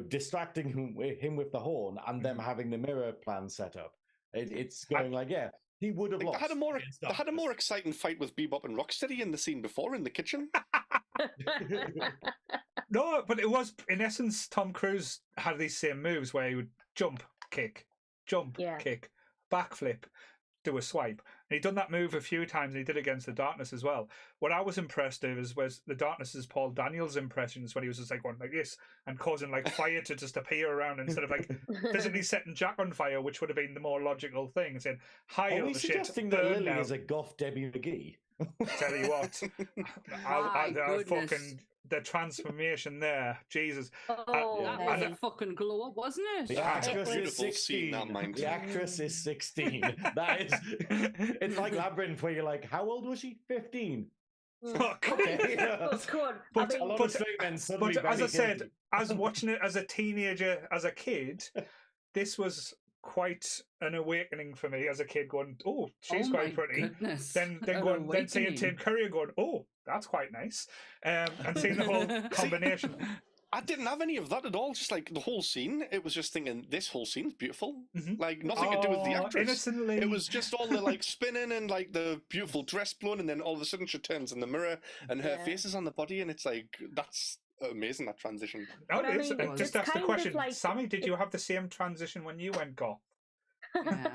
distracting him with the horn and them having the mirror plan set up. It's going he would have lost. They had a more exciting fight with Bebop and Rocksteady in the scene before in the kitchen. No, but it was, in essence, Tom Cruise had these same moves where he would jump, kick, backflip, do a swipe. And he'd done that move a few times, and he did it against the Darkness as well. What I was impressed with was the Darkness's Paul Daniels impressions when he was just like going like this and causing like fire to just appear around instead of like physically setting Jack on fire, which would have been the more logical thing, and saying, "Hi, are we suggesting that Lily is a goth Debbie McGee? Tell you what, I fucking the transformation there, Jesus! That was a fucking glow up, wasn't it? The actress is 16. The actress is 16. That is, it's like Labyrinth, where you're like, how old was she? 15. Fuck. Okay. But as I said, as watching it as a teenager, as a kid, this was quite an awakening for me as a kid, going, "Oh, she's quite pretty." Goodness. Then seeing Tim Curry going, "Oh, that's quite nice," and seeing the whole combination. I didn't have any of that at all. Just like the whole scene, it was just thinking, this whole scene's beautiful. Like nothing to do with the actress. Innocently. It was just all the like spinning and like the beautiful dress blowing, and then all of a sudden she turns in the mirror and her face is on the body, and it's like, that's amazing, that transition. Just ask the question, Sammy, did you have the same transition when you went goth? Yeah.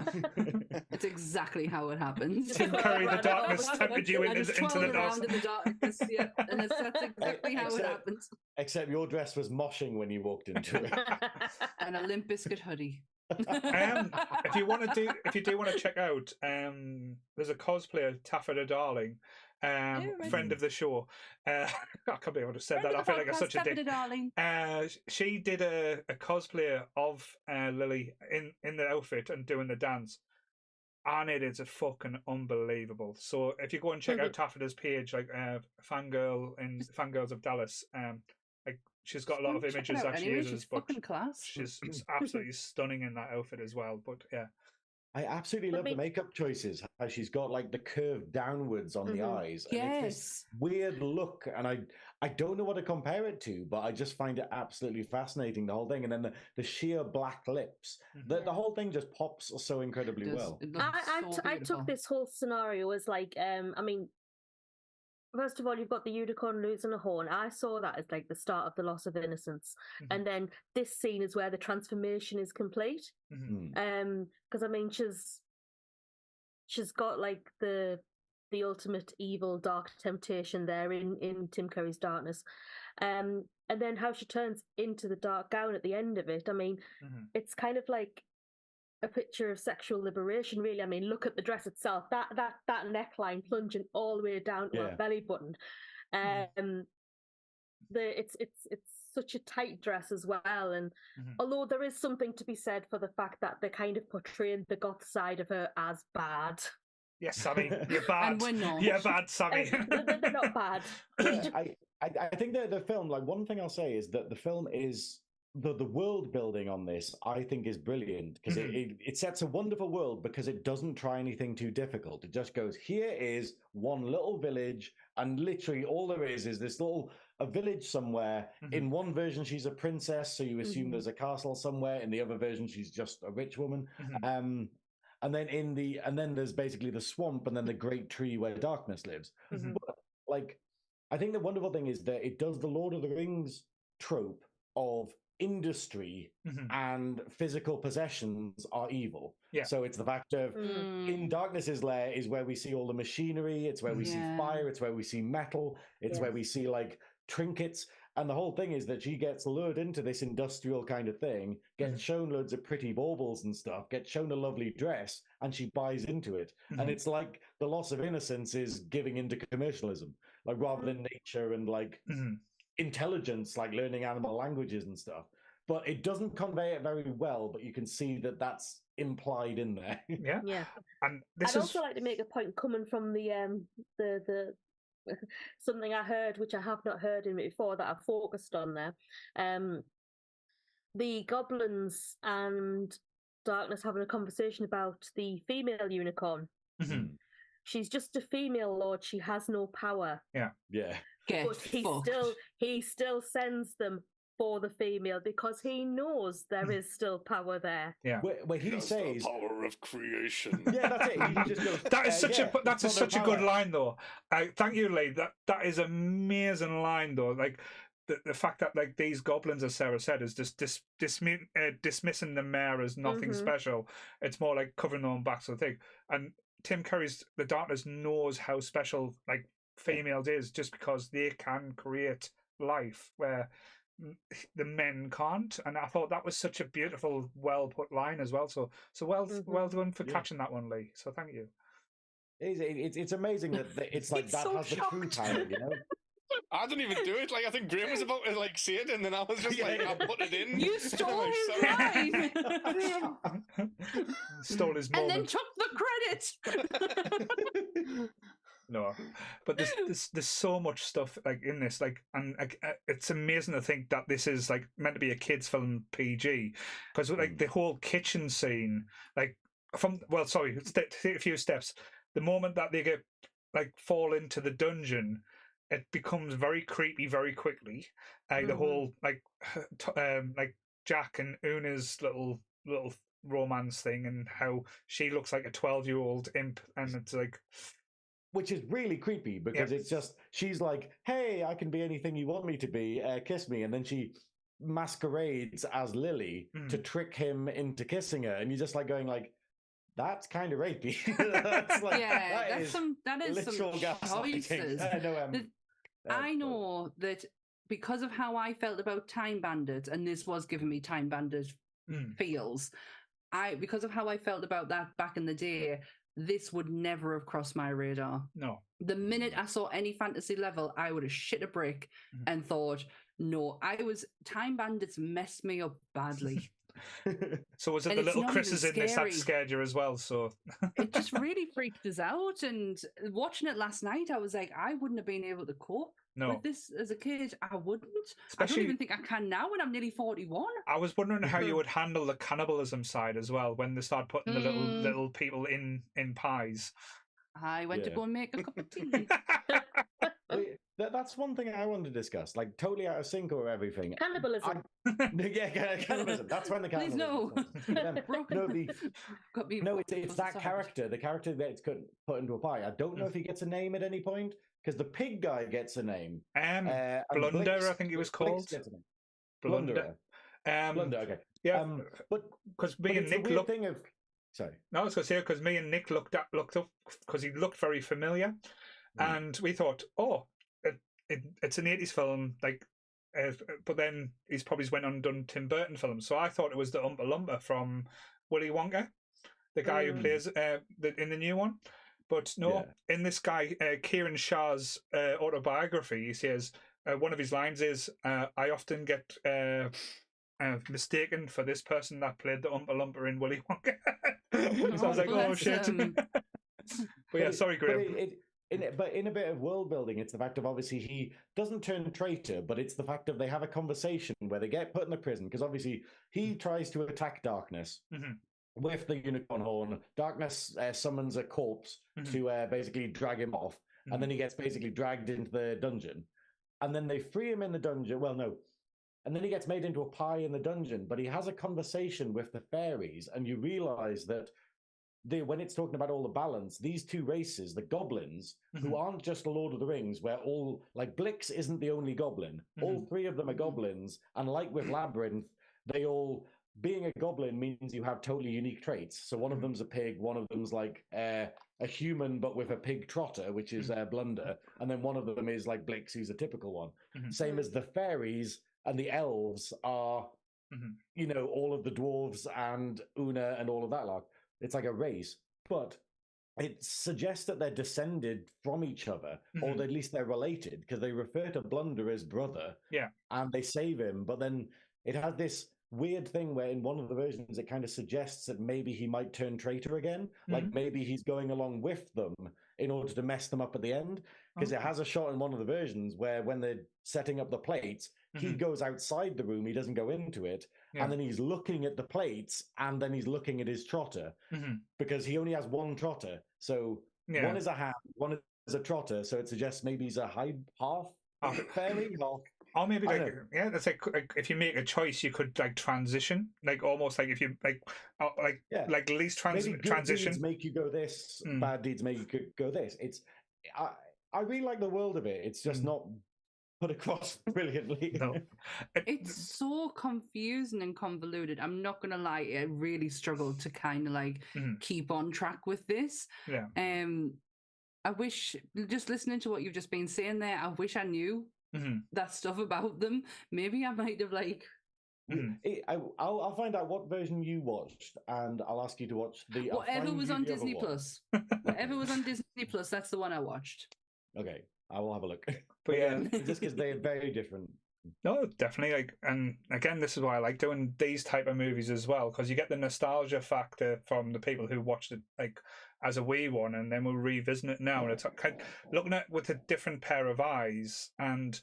It's exactly how it happens. Tim Curry, the darkness tempted you into the darkness. Yeah, and that's exactly how it happens. Except your dress was moshing when you walked into it. And a Limp Bizkit hoodie. If you do want to check out, there's a cosplayer, Taffeta Darling, friend of the show. I can't believe I would have said that. I feel like I'm such a dick. She did a cosplay of Lily in the outfit and doing the dance, and it is a fucking unbelievable. So if you go and check out Taffeta's page, like Fangirls of Dallas, like she's got a lot of images that she uses, but she's absolutely stunning in that outfit as well. But yeah. I absolutely love the makeup choices. How she's got like the curve downwards on the eyes. And it's this weird look. And I don't know what to compare it to, but I just find it absolutely fascinating, the whole thing. And then the sheer black lips. The whole thing just pops so incredibly well. I took this whole scenario as like, I mean, first of all, you've got the unicorn losing a horn. I saw that as like the start of the loss of innocence. And then this scene is where the transformation is complete. Because I mean, she's got like the ultimate evil, dark temptation there in Tim Curry's Darkness. And then how she turns into the dark gown at the end of it. I mean, it's kind of like a picture of sexual liberation, really. I mean, look at the dress itself. That neckline plunging all the way down to her belly button. It's such a tight dress as well. And although there is something to be said for the fact that they're kind of portraying the goth side of her as bad. Yes, Sammy, you're bad. And we're not. You're bad, Sammy. They're not bad. I think that the film, like, one thing I'll say is that the film is the world building on this, I think, is brilliant because it sets a wonderful world because it doesn't try anything too difficult. It just goes, here is one little village, and literally all there is this a village somewhere. In one version, she's a princess, so you assume there's a castle somewhere. In the other version, she's just a rich woman. And then there's basically the swamp, and then the great tree where darkness lives. But, like, I think the wonderful thing is that it does the Lord of the Rings trope of industry and physical possessions are evil. So it's the fact of in Darkness's lair is where we see all the machinery, it's where we see fire, it's where we see metal, it's where we see like trinkets. And the whole thing is that she gets lured into this industrial kind of thing, gets shown loads of pretty baubles and stuff, gets shown a lovely dress, and she buys into it. And it's like the loss of innocence is giving into commercialism, like rather than nature and like intelligence, like learning animal languages and stuff. But it doesn't convey it very well, but you can see that that's implied in there. And I'd also like to make a point coming from the something I heard, which I have not heard in before, that I focused on there. The goblins and Darkness having a conversation about the female unicorn. She's just a female lord. She has no power. But he still sends them for the female because he knows there is still power there. Where he says the power of creation. That's it. He just goes, that is such a good line, though. Thank you, Lee. That is an amazing line, though. Like the fact that like these goblins, as Sarah said, is just dismissing the mayor as nothing special. It's more like covering their own backs of the thing. And Tim Curry's The Darkness knows how special like females is just because they can create life where the men can't. And I thought that was such a beautiful, well put line as well. So well done for catching that one, Lee. So thank you. It's amazing that it's like that so has the true power, you know. I didn't even do it. Like I think Graham was about to like say it, and then I was just like, I put it in. You stole his line. Stole his moment. And then took the credit. No, but there's so much stuff like in this, like, and like, it's amazing to think that this is like meant to be a kids' film PG, because like the whole kitchen scene, like take a few steps. The moment that they get like fall into the dungeon, it becomes very creepy very quickly. The whole like Jack and Una's little romance thing, and how she looks like a 12-year-old imp, and it's like. Which is really creepy because it's just, she's like, hey, I can be anything you want me to be, kiss me. And then she masquerades as Lily to trick him into kissing her. And you're just like going like, that's kind of rapey. That's like, that is some choices. I know that because of how I felt about Time Bandits, and this was giving me Time Bandit feels, because of how I felt about that back in the day, this would never have crossed my radar. No. The minute I saw any fantasy level, I would have shit a brick and thought, no, Time Bandits messed me up badly. So was it the little Chris's in this that scared you as well? So it just really freaked us out. And watching it last night, I was like, I wouldn't have been able to cope. No. With this as a kid, I wouldn't. I don't even think I can now when I'm nearly 41. I was wondering how you would handle the cannibalism side as well when they start putting the little people in pies. I went to go and make a cup of tea. That's one thing I want to discuss. Like, totally out of sync or everything. Cannibalism. Cannibalism. That's when the cannibalism. Please no. It's that character. The character that gets put into a pie. I don't know if he gets a name at any point because the pig guy gets a name. Blunder, I think he was called. Blunder. Blunder. Okay. Yeah, but because me and Nick looked. Sorry. No, I was going to say because me and Nick looked up because he looked very familiar, and we thought, it's an 80s film, like, but then he's probably went on and done Tim Burton films. So I thought it was the Oompa Loompa from Willy Wonka, the guy who plays in the new one. But no, in this guy Kieran Shah's autobiography, he says one of his lines is, "I often get mistaken for this person that played the Oompa Loompa in Willy Wonka." So I was like, "Oh shit!" But yeah, sorry, Graham. But in a bit of world building, it's the fact of obviously he doesn't turn traitor, but it's the fact of they have a conversation where they get put in the prison because obviously he tries to attack Darkness with the unicorn horn. Darkness summons a corpse to basically drag him off, and then he gets basically dragged into the dungeon, and then they free him in the dungeon. Well, no. And then he gets made into a pie in the dungeon, but he has a conversation with the fairies, and you realize that when it's talking about all the balance, these two races, the goblins, who aren't just the Lord of the Rings, where Blix isn't the only goblin. All three of them are goblins, and like with Labyrinth, being a goblin means you have totally unique traits. So one of them's a pig, one of them's like a human, but with a pig trotter, which is Blunder, and then one of them is like Blix, who's a typical one. Same as the fairies and the elves are, all of the dwarves and Una and all of that lot. It's like a race, but it suggests that they're descended from each other, or at least they're related, because they refer to Blunder as brother, and they save him. But then it has this weird thing where in one of the versions it kind of suggests that maybe he might turn traitor again, like maybe he's going along with them in order to mess them up at the end, because it has a shot in one of the versions where when they're setting up the plates, he goes outside the room, he doesn't go into it, and then he's looking at the plates, and then he's looking at his trotter, because he only has one trotter. So one is a ham, one is a trotter, so it suggests maybe he's a half fairy, or maybe that's like if you make a choice, you could like transition, like almost like if you like least transition. Good deeds make you go this, bad deeds make you go this. I really like the world of it. It's just not put across brilliantly. No. It's so confusing and convoluted. I'm not gonna lie, I really struggled to kind of like keep on track with this. I wish, just listening to what you've just been saying there, I wish I knew that stuff about them. Maybe I might have like I'll find out what version you watched, and I'll ask you to watch whatever was on Disney Plus. Whatever was on Disney Plus, that's the one I watched. Okay, I will have a look. But yeah, just because they're very different. No, definitely. And again, this is why I like doing these type of movies as well, because you get the nostalgia factor from the people who watched it like as a wee one, and then we'll revisit it now, and it's kind of looking at it with a different pair of eyes, and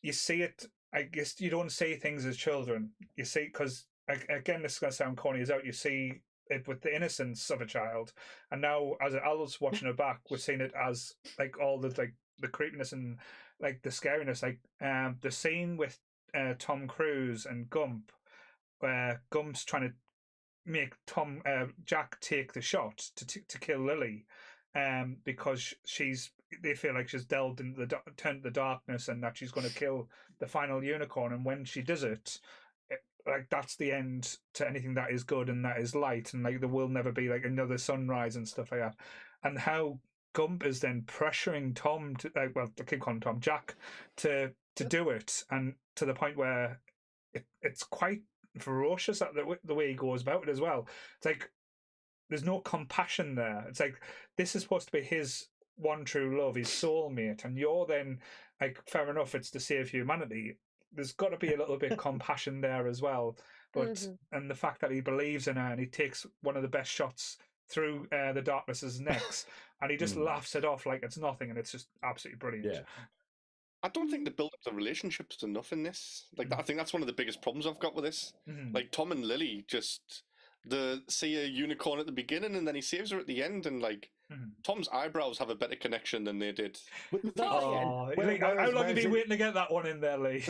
you see it. I guess you don't see things as children. You see, because again, this is going to sound corny as out. You see it with the innocence of a child, and now as adults watching it back, we're seeing it as like all the creepiness and like the scariness, like the scene with Tom Cruise and Gump, where Gump's trying to make Jack take the shot to kill Lily, because they feel like she's delved into turned the darkness, and that she's going to kill the final unicorn, and when she does it, like that's the end to anything that is good and that is light, and like there will never be like another sunrise and stuff like that, and how Gump is then pressuring Tom to I keep calling Tom Jack to do it, and to the point where it's quite ferocious at the way he goes about it as well. It's like there's no compassion there. It's like this is supposed to be his one true love, his soulmate, and you're then like, fair enough, it's to save humanity. There's got to be a little bit of compassion there as well. But and the fact that he believes in her and he takes one of the best shots through the darkness's necks, and he just laughs it off like it's nothing, and it's just absolutely brilliant. I don't think they build up the relationships enough in this. Like, I think that's one of the biggest problems I've got with this. Like, Tom and Lily just see a unicorn at the beginning and then he saves her at the end, and like Tom's eyebrows have a better connection than they did. How long have you been waiting to get that one in there, Lee?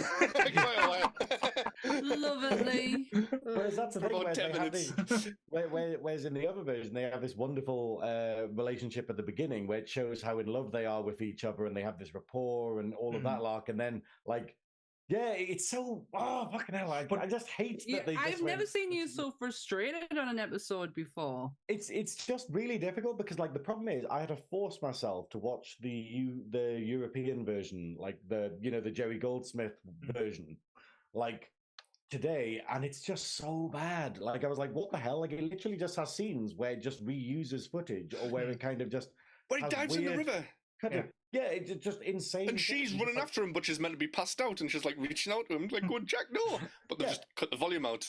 Love it, Lee. Whereas that's the thing, where they have these, whereas in the other version they have this wonderful relationship at the beginning where it shows how in love they are with each other and they have this rapport and all of that lark, and then like it's so fucking hell. I just hate that they. I've never seen you so frustrated on an episode before. It's just really difficult because like the problem is I had to force myself to watch the European version, like the Jerry Goldsmith version, like today, and it's just so bad. Like I was like, what the hell? Like it literally just has scenes where it just reuses footage or where it kind of just where he dives in the river. Yeah, it's just insane. And she's running after him, but she's meant to be passed out, and she's like reaching out to him, like, "Go, Jack, no!" But they just cut the volume out.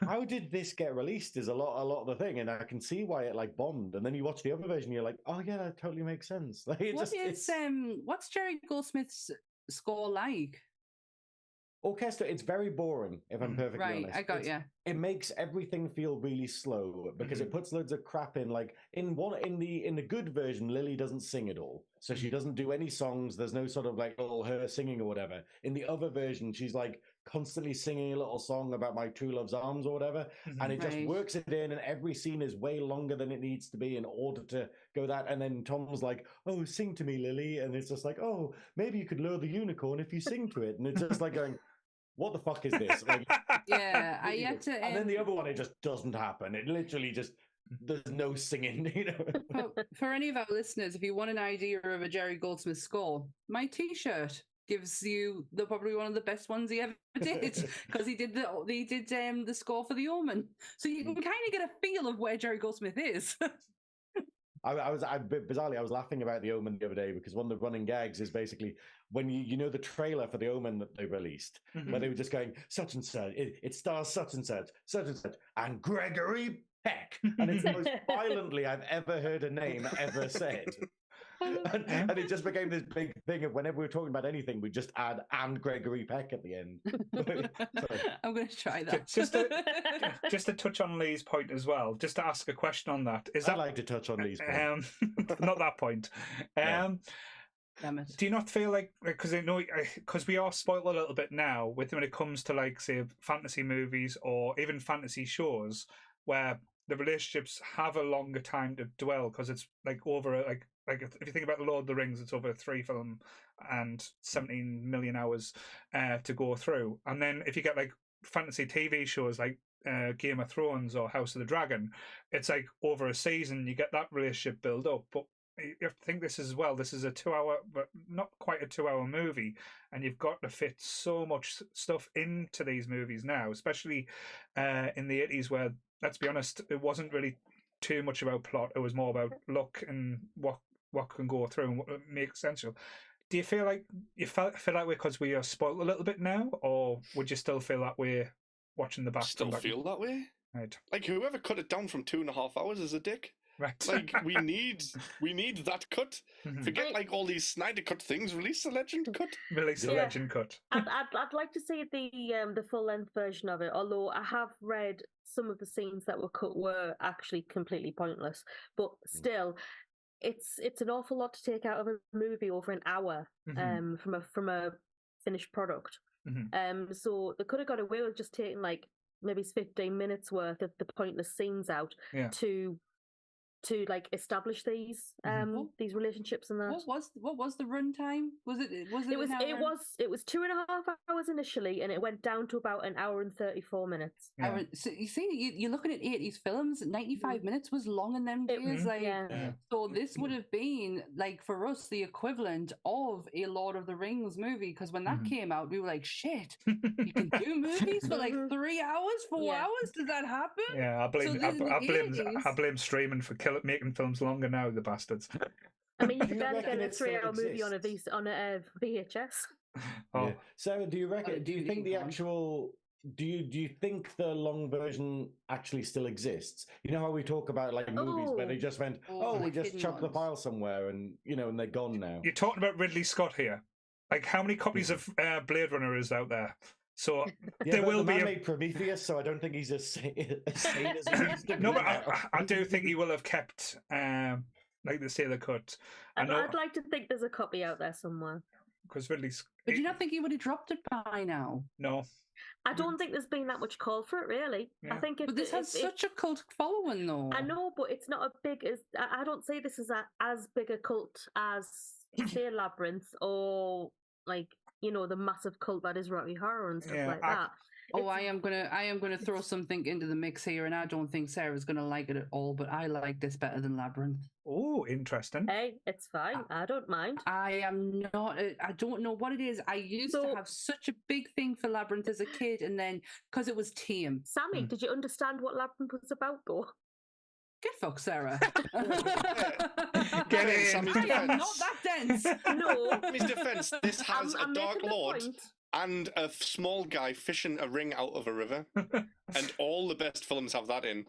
How did this get released? Is a lot of the thing, and I can see why it like bombed. And then you watch the other version, you're like, "Oh yeah, that totally makes sense." Like, what's Jerry Goldsmith's score like? Orchestra, it's very boring, if I'm perfectly honest. Right, I got you. It makes everything feel really slow because it puts loads of crap in. Like in the good version, Lily doesn't sing at all, so she doesn't do any songs. There's no sort of like her singing or whatever. In the other version, she's like constantly singing a little song about my true love's arms or whatever, and it just works it in. And every scene is way longer than it needs to be in order to go that. And then Tom's like, "Oh, sing to me, Lily," and it's just like, "Oh, maybe you could lure the unicorn if you sing to it," and it's just like going. What the fuck is this? Like, I had to. And then the other one, it just doesn't happen. It literally just there's no singing. For any of our listeners, if you want an idea of a Jerry Goldsmith score, my T-shirt gives you probably one of the best ones he ever did because he did the score for The Omen, so you can kind of get a feel of where Jerry Goldsmith is. Bizarrely, I was laughing about The Omen the other day because one of the running gags is basically when you know the trailer for The Omen that they released, where they were just going such and such, it stars such and such, and Gregory Peck, and it's the most violently I've ever heard a name ever said. And it just became this big thing of whenever we were talking about anything, we just add and Gregory Peck at the end. I'm going to try that. Just to touch on Lee's point as well, just to ask a question on that. I'd like to touch on Lee's point. Not that point. Do you not feel like, because we are spoiled a little bit now when it comes to like say fantasy movies or even fantasy shows where the relationships have a longer time to dwell because it's like over like if you think about the Lord of the Rings, it's over 3 film and 17 million hours to go through. And then if you get like fantasy TV shows like Game of Thrones or House of the Dragon, it's like over a season you get that relationship build up. But you have to think this as well. This is a 2-hour, but not quite a 2-hour movie, and you've got to fit so much stuff into these movies now, especially in the 80s, where let's be honest, it wasn't really too much about plot. It was more about luck and what can go through and what makes sense. Do you feel like you feel that way because we are spoiled a little bit now, or would you still feel that way watching the back? Still feel that way, right? Like whoever cut it down from 2.5 hours is a dick. Right. Like we need that cut. Forget like all these Snyder cut things. Release the Legend cut. Release the Legend cut. I'd like to see the full length version of it. Although I have read some of the scenes that were cut were actually completely pointless. But still, it's an awful lot to take out of a movie over an hour. From a finished product. So they could have got away with just taking like maybe 15 minutes worth of the pointless scenes out to like establish these relationships and that. What was the runtime? It was 2.5 hours initially, and it went down to about 1 hour and 34 minutes. Yeah. So you see, you're looking at 80s films. 95 minutes was long in them days. So this would have been like for us the equivalent of a Lord of the Rings movie, because when that came out, we were like, shit, you can do movies for like 3 hours, 4 hours. Does that happen? Yeah, I blame streaming for making films longer now, the bastards. I mean, you can barely get a 3-hour movie on a VHS. Oh. Sarah, do you reckon? Do you think the actual? Do you think the long version actually still exists? You know how we talk about like movies where they just went, we just chucked the file somewhere, and and they're gone now. You're talking about Ridley Scott here. Like, how many copies of Blade Runner is out there? So there will be made Prometheus, so I don't think he's as sane as he used to be. No, but I do think he will have kept, like they say, the cut. I'd like to think there's a copy out there somewhere. Because Ridley. But do you not think he would have dropped it by now? No. I don't think there's been that much call for it, really. Yeah. I think but this has such a cult following, though. I know, but it's not as big as. I don't say this is as big a cult as, say, Labyrinth or like the massive cult that is Rocky Horror and stuff like that. I am gonna throw something into the mix here, and I don't think Sarah's gonna like it at all. But I like this better than Labyrinth. Oh, interesting. Hey, it's fine. I don't mind. I am not. I don't know what it is. I used to have such a big thing for Labyrinth as a kid, and then because it was tame. Sammy, did you understand what Labyrinth was about, though? Get fucked, Sarah. Get in. Sammy's I am not that dense. No. Sammy's defense. This has a Dark Lord and a small guy fishing a ring out of a river, and all the best films have that in.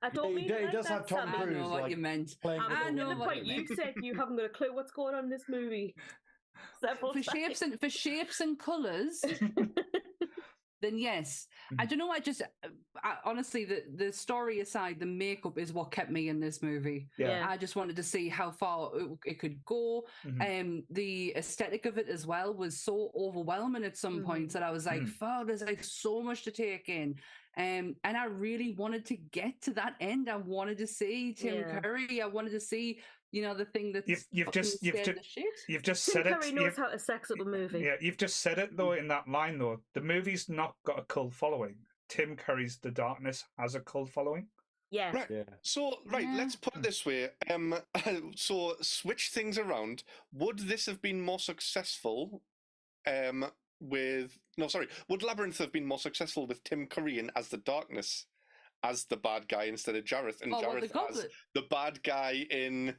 I don't mean it does have Tom Cruise. I know what you meant. I know the point you said. You haven't got a clue what's going on in this movie. For shapes and colours. Then yes, I don't know. I honestly, the story aside, the makeup is what kept me in this movie. Yeah. I just wanted to see how far it could go. The aesthetic of it as well was so overwhelming at some points that I was like, "Fuck, there's like so much to take in." And I really wanted to get to that end. I wanted to see Tim Curry. I wanted to see, the thing that you've just said Tim it. Curry knows how to sex up a movie. Yeah, you've just said it though in that line though. The movie's not got a cult following. Tim Curry's The Darkness has a cult following. Yeah. Right. Yeah. So let's put it this way. So switch things around. Would this have been more successful? Would Labyrinth have been more successful with Tim Curry in as the Darkness, as the bad guy instead of Jareth, and Jareth as the bad guy in?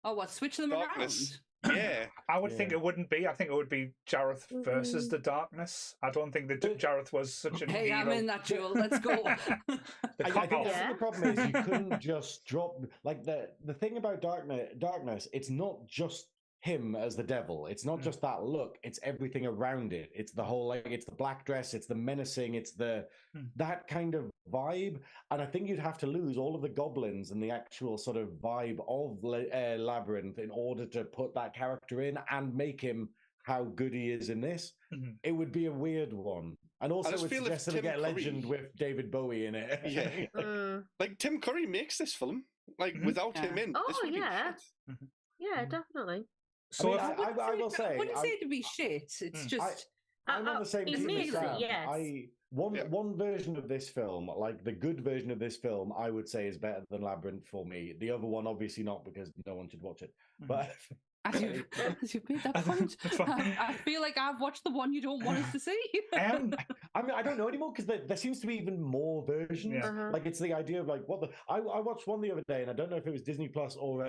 Oh, what? Switch them Darkness. around? Yeah, I would think it wouldn't be. I think it would be Jareth versus the Darkness. I don't think that Jareth was such an Hey, evil... I'm in that duel. Let's go. I think the problem is you couldn't just drop like the thing about Darkness. It's not just him as the devil. It's not just that look. It's everything around it. It's the whole it's the black dress. It's the menacing. It's that kind of vibe. And I think you'd have to lose all of the goblins and the actual sort of vibe of Labyrinth in order to put that character in and make him how good he is in this. It would be a weird one. And also, it's suggested to get Legend with David Bowie in it. Yeah, like Tim Curry makes this film without him in. Oh yeah, yeah, definitely. So I will say, I wouldn't say it would be shit. It's just I'm on the same team as Sam. One version of this film, like the good version of this film, I would say is better than Labyrinth for me. The other one, obviously not, because no one should watch it. But as you've made that point, I feel like I've watched the one you don't want us to see. I mean, I don't know anymore because there seems to be even more versions. Yeah. Like it's the idea of like I watched one the other day, and I don't know if it was Disney Plus or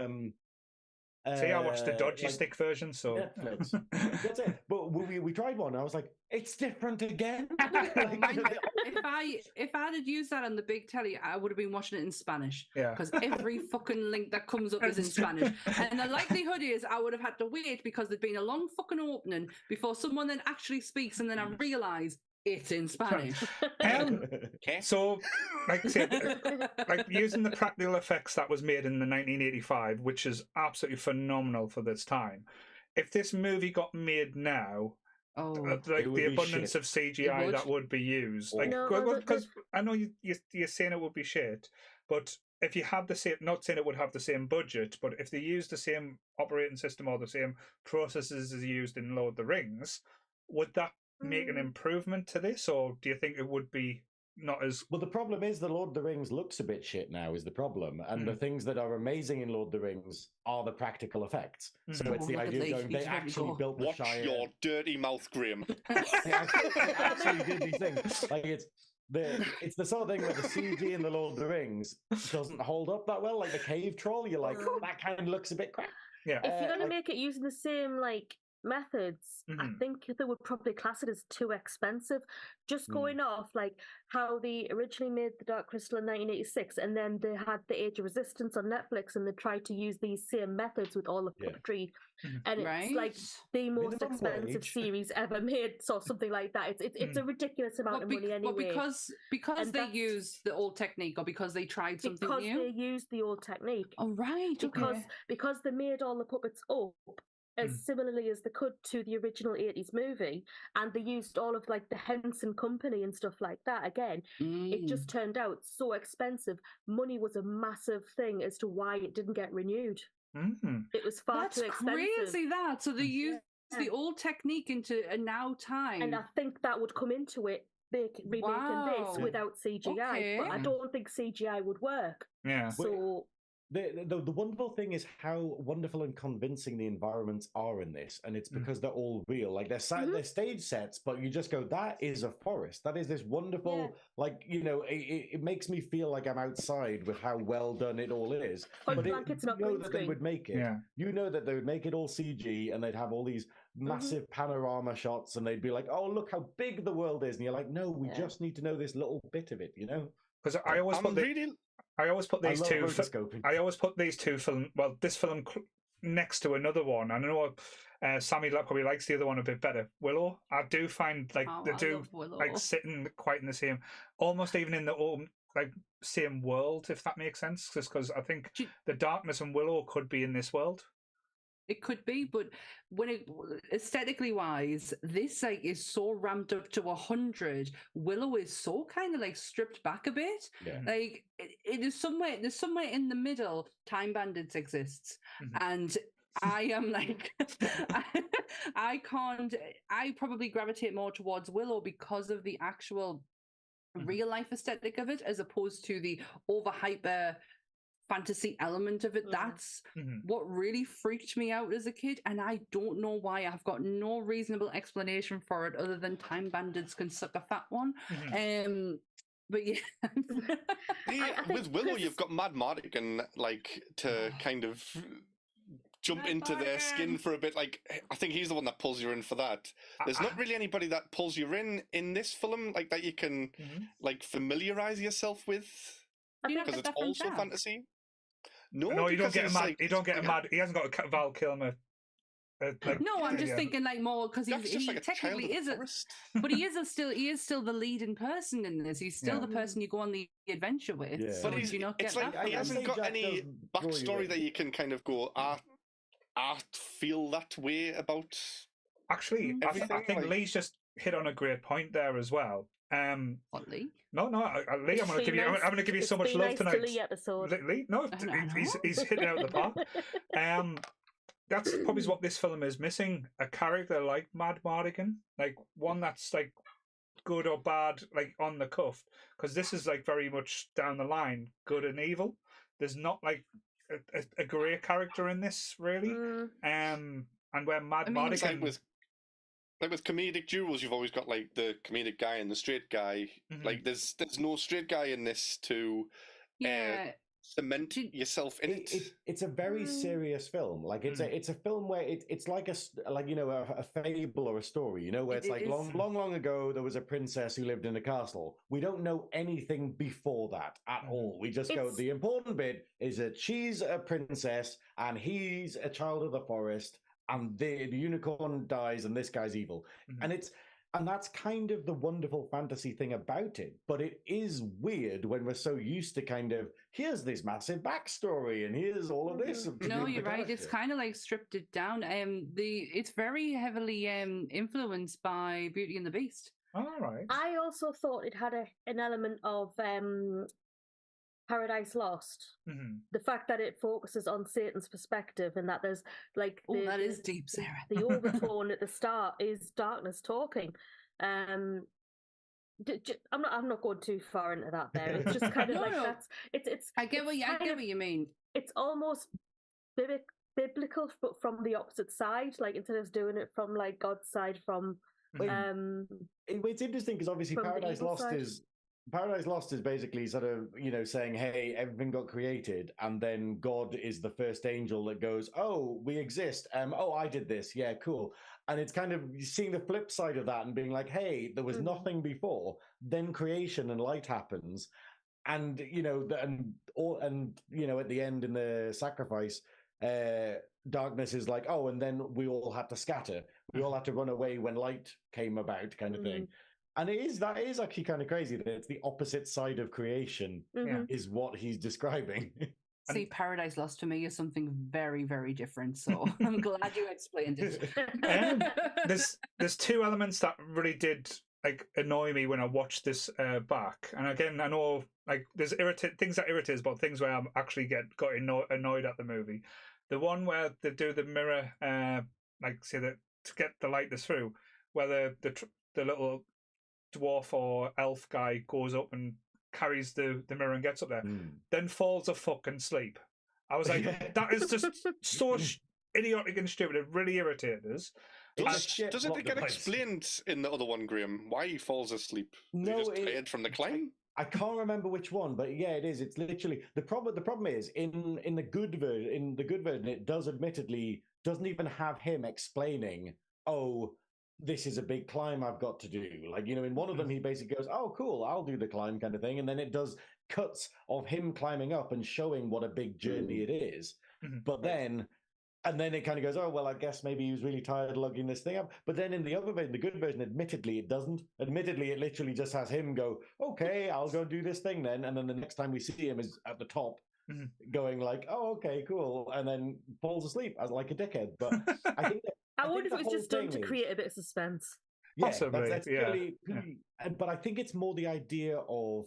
See, I watched the dodgy stick version, so Netflix. That's it. But we tried one. And I was like, it's different again. If I had used that on the big telly, I would have been watching it in Spanish. Yeah. Because every fucking link that comes up is in Spanish, and the likelihood is I would have had to wait because there'd been a long fucking opening before someone then actually speaks, and then I realise it's in Spanish. So, like using the practical effects that was made in the 1985, which is absolutely phenomenal for this time. If this movie got made now, the abundance of CGI that would be used, because I know you're saying it would be shit, but if you had the same, not saying it would have the same budget, but if they used the same operating system or the same processes as used in Lord of the Rings, would that make an improvement to this, or do you think it would be not as well? The problem is the Lord of the Rings looks a bit shit now is the problem, and the things that are amazing in Lord of the Rings are the practical effects. So it's the idea of going, they actually built the Shire. Watch your dirty mouth, Graham. They actually did these things. Like it's the sort of thing where the CG in the Lord of the Rings doesn't hold up that well. Like the cave troll, you're like, that kind of looks a bit crap. Yeah. If you're gonna make it using the same methods, I think they would probably class it as too expensive. Just going off like how they originally made The Dark Crystal in 1986, and then they had The Age of Resistance on Netflix, and they tried to use these same methods with all the puppetry, and it's like the most expensive series ever made, so something like that. It's a ridiculous amount of money anyway. Because they used the old technique, or because they tried something new? Because they used the old technique. Oh, right. Because they made all the puppets up as similarly as they could to the original 80s movie, and they used all of like the Henson Company and stuff like that again. It just turned out so expensive. Money was a massive thing as to why it didn't get renewed. It was far too expensive. That's crazy, that. So they used the old technique into a now time. And I think that would come into it, remaking this without CGI. But I don't think CGI would work. Yeah. So... The wonderful thing is how wonderful and convincing the environments are in this, and it's because they're all real. Like they're stage sets, but you just go, that is a forest. That is this wonderful, like, you know, it makes me feel like I'm outside with how well done it all is. But you know that they would make it. Yeah. You know that they would make it all CG, and they'd have all these massive panorama shots, and they'd be like, oh, look how big the world is. And you're like, no, we just need to know this little bit of it, you know? Because I always put these two. I always put these two film. Well, this film next to another one. I know Sammy probably likes the other one a bit better. Willow. I do find like they do like sitting quite in the same, almost even in the like same world, if that makes sense. Just because I think the Darkness and Willow could be in this world. It could be, but when it aesthetically wise, this like is so ramped up to 100. Willow is so kind of like stripped back a bit. Yeah. Like it is somewhere. There's somewhere in the middle. Time Bandits exists, and I am like, I can't. I probably gravitate more towards Willow because of the actual real life aesthetic of it, as opposed to the over hyper fantasy element of it. That's what really freaked me out as a kid, and I don't know why. I've got no reasonable explanation for it other than Time Bandits can suck a fat one. But with Willow, you've got Mad Mardigan like to kind of jump into their skin for a bit. Like I think he's the one that pulls you in for that. There's not really anybody that pulls you in this film like that you can like familiarize yourself with, because it's also fantasy. No, you don't get a mad. You don't get a mad. He hasn't got a Val Kilmer. No, I'm just thinking like more because he like technically is but he is still the leading person in this. He's still the person you go on the adventure with. Yeah. So but it's like he hasn't got any backstory that you can kind of go, I feel that way about. Actually, I think Lee's just hit on a great point there as well. What, Lee? No, Lee. I'm going to give you so much love tonight. Lee episode. Lee, no, he's hit it out of the park. That's probably what this film is missing: a character like Mad Mardigan, like one that's like good or bad, like on the cuff. Because this is like very much down the line, good and evil. There's not like a grey character in this really. And where Mardigan. Like with comedic duels, you've always got like the comedic guy and the straight guy. Like there's no straight guy in this to cement yourself in it. It's a very serious film. Like it's a film where it's like a fable or a story. You know, where it's like long ago there was a princess who lived in a castle. We don't know anything before that at all. We just go. The important bit is that she's a princess and he's a child of the forest. And the unicorn dies, and this guy's evil, and that's kind of the wonderful fantasy thing about it. But it is weird when we're so used to kind of here's this massive backstory, and here's all of this. No, you're right. It's kind of like stripped it down. It's very heavily influenced by Beauty and the Beast. All right. I also thought it had an element of Paradise Lost. The fact that it focuses on Satan's perspective, and that there's like that is deep, Sarah. The overtone at the start is darkness talking. I'm not going too far into that there. It's just kind of that's it's. I get what you mean. It's almost biblical, but from the opposite side. Like instead of doing it from like God's side, from it's interesting because obviously Paradise Lost Paradise Lost is basically sort of, saying, hey, everything got created, and then God is the first angel that goes, oh, we exist. Oh, I did this. Yeah, cool. And it's kind of seeing the flip side of that and being like, hey, there was nothing before. Then creation and light happens. And, at the end in the sacrifice, darkness is like, oh, and then we all had to scatter. We all had to run away when light came about, kind of thing. And that is actually kind of crazy that it's the opposite side of creation is what he's describing. See, Paradise Lost to me is something very, very different. So I'm glad you explained it. There's two elements that really did annoy me when I watched this back. And again, I know there's things that irritate, but things where I actually got annoyed at the movie. The one where they do the mirror, say that to get the light through, where the little dwarf or elf guy goes up and carries the mirror and gets up there, then falls asleep. I was like, that is just so idiotic and stupid. It really irritated us. Doesn't it get explained in the other one, Graham, why he falls asleep? No, just tired from the climb? I can't remember which one, but yeah, it is. It's literally the problem. The problem is in the good version. In the good version, it doesn't even have him explaining, oh, this is a big climb I've got to do. In one of them, he basically goes, oh, cool, I'll do the climb kind of thing. And then it does cuts of him climbing up and showing what a big journey it is. But then it kind of goes, oh, well, I guess maybe he was really tired lugging this thing up. But then in the other version, the good version, admittedly, it doesn't. Admittedly, it literally just has him go, okay, I'll go do this thing then. And then the next time we see him is at the top going like, oh, okay, cool. And then falls asleep as like a dickhead. But I think I wonder if it was just done to create a bit of suspense. Yeah, possibly. That's really, but I think it's more the idea of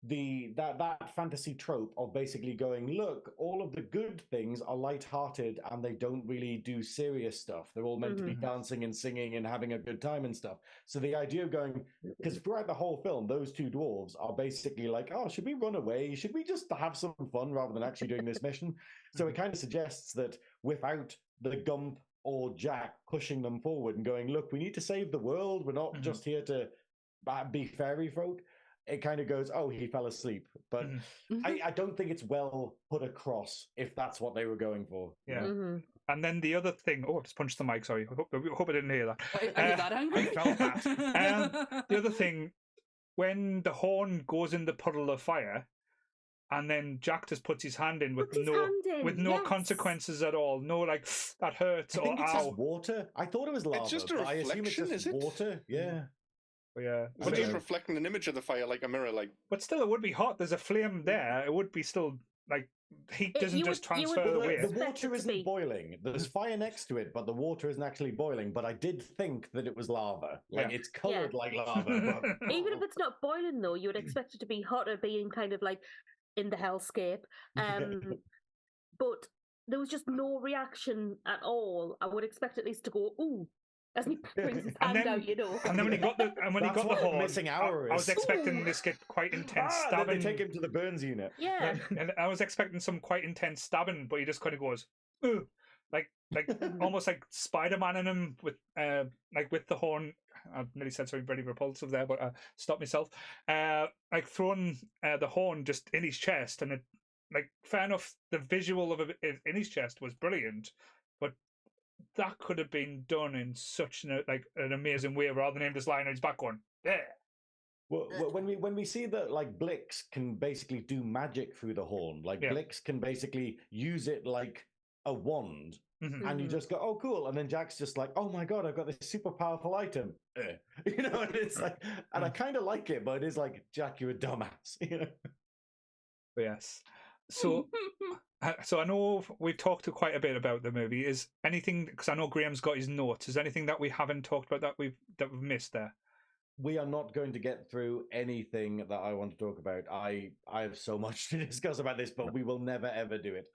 that fantasy trope of basically going, look, all of the good things are lighthearted and they don't really do serious stuff. They're all meant to be dancing and singing and having a good time and stuff. So the idea of going, because throughout the whole film, those two dwarves are basically like, oh, should we run away? Should we just have some fun rather than actually doing this mission? So it kind of suggests that without the Gump or Jack pushing them forward and going, look, we need to save the world. We're not just here to be fairy folk. It kind of goes, oh, he fell asleep. But I don't think it's well put across if that's what they were going for. Yeah. And then the other thing, I just punched the mic, sorry. I hope I didn't hear that. Are you that angry? I felt that. The other thing, when the horn goes in the puddle of fire, and then Jack just puts his hand in with no consequences at all. No, that hurts or ow. Just water. I thought it was lava. It's just a reflection, I assume it's just water. Yeah. Yeah. But just reflecting an image of the fire like a mirror. But still, it would be hot. There's a flame there. It would be still heat doesn't just transfer away. The water isn't boiling. There's fire next to it, but the water isn't actually boiling. But I did think that it was lava. It's coloured like lava. But... Even if it's not boiling, though, you would expect it to be hotter, being kind of in the hellscape. But there was just no reaction at all. I would expect at least to go, ooh, as he brings his hand out, And then when he got the horn, missing hour I was expecting this get quite intense stabbing. Then they take him to the burns unit. Yeah. And I was expecting some quite intense stabbing, but he just kind of goes, ooh, like almost like Spider-Man in him with with the horn. I nearly said something very repulsive there, but I stopped myself. Throwing the horn just in his chest, and it, fair enough, the visual of it in his chest was brilliant, but that could have been done in such an amazing way rather than him just lying on his back going, yeah. Well, when we see that Blix can basically do magic through the horn, Blix can basically use it like a wand. And you just go, oh, cool. And then Jack's just like, oh my God, I've got this super powerful item. And it's and I kind of like it, but it is like, Jack, you're a dumbass. Yes. So I know we've talked quite a bit about the movie. Is anything, because I know Graham's got his notes, is anything that we haven't talked about that we've missed there? We are not going to get through anything that I want to talk about. I have so much to discuss about this, but we will never, ever do it.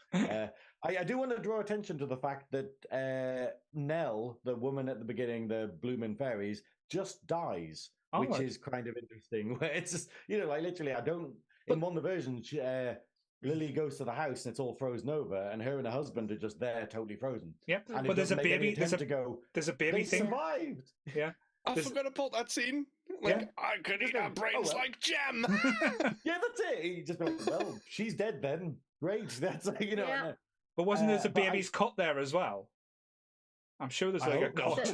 I do want to draw attention to the fact that Nell, the woman at the beginning, the Bloomin' Fairies, just dies, which is kind of interesting. Where it's just, literally, in one of the versions, Lily goes to the house and it's all frozen over, and her and her husband are just there, totally frozen. Yeah, but there's a baby. There's a baby thing. Survived. Yeah. I forgot about that scene. Like, I could eat her brains like jam. Yeah, that's it. He just like, well, she's dead then. Great. That's like, you know. Yeah. But wasn't there a baby's cut there as well? I'm sure there's like a cut.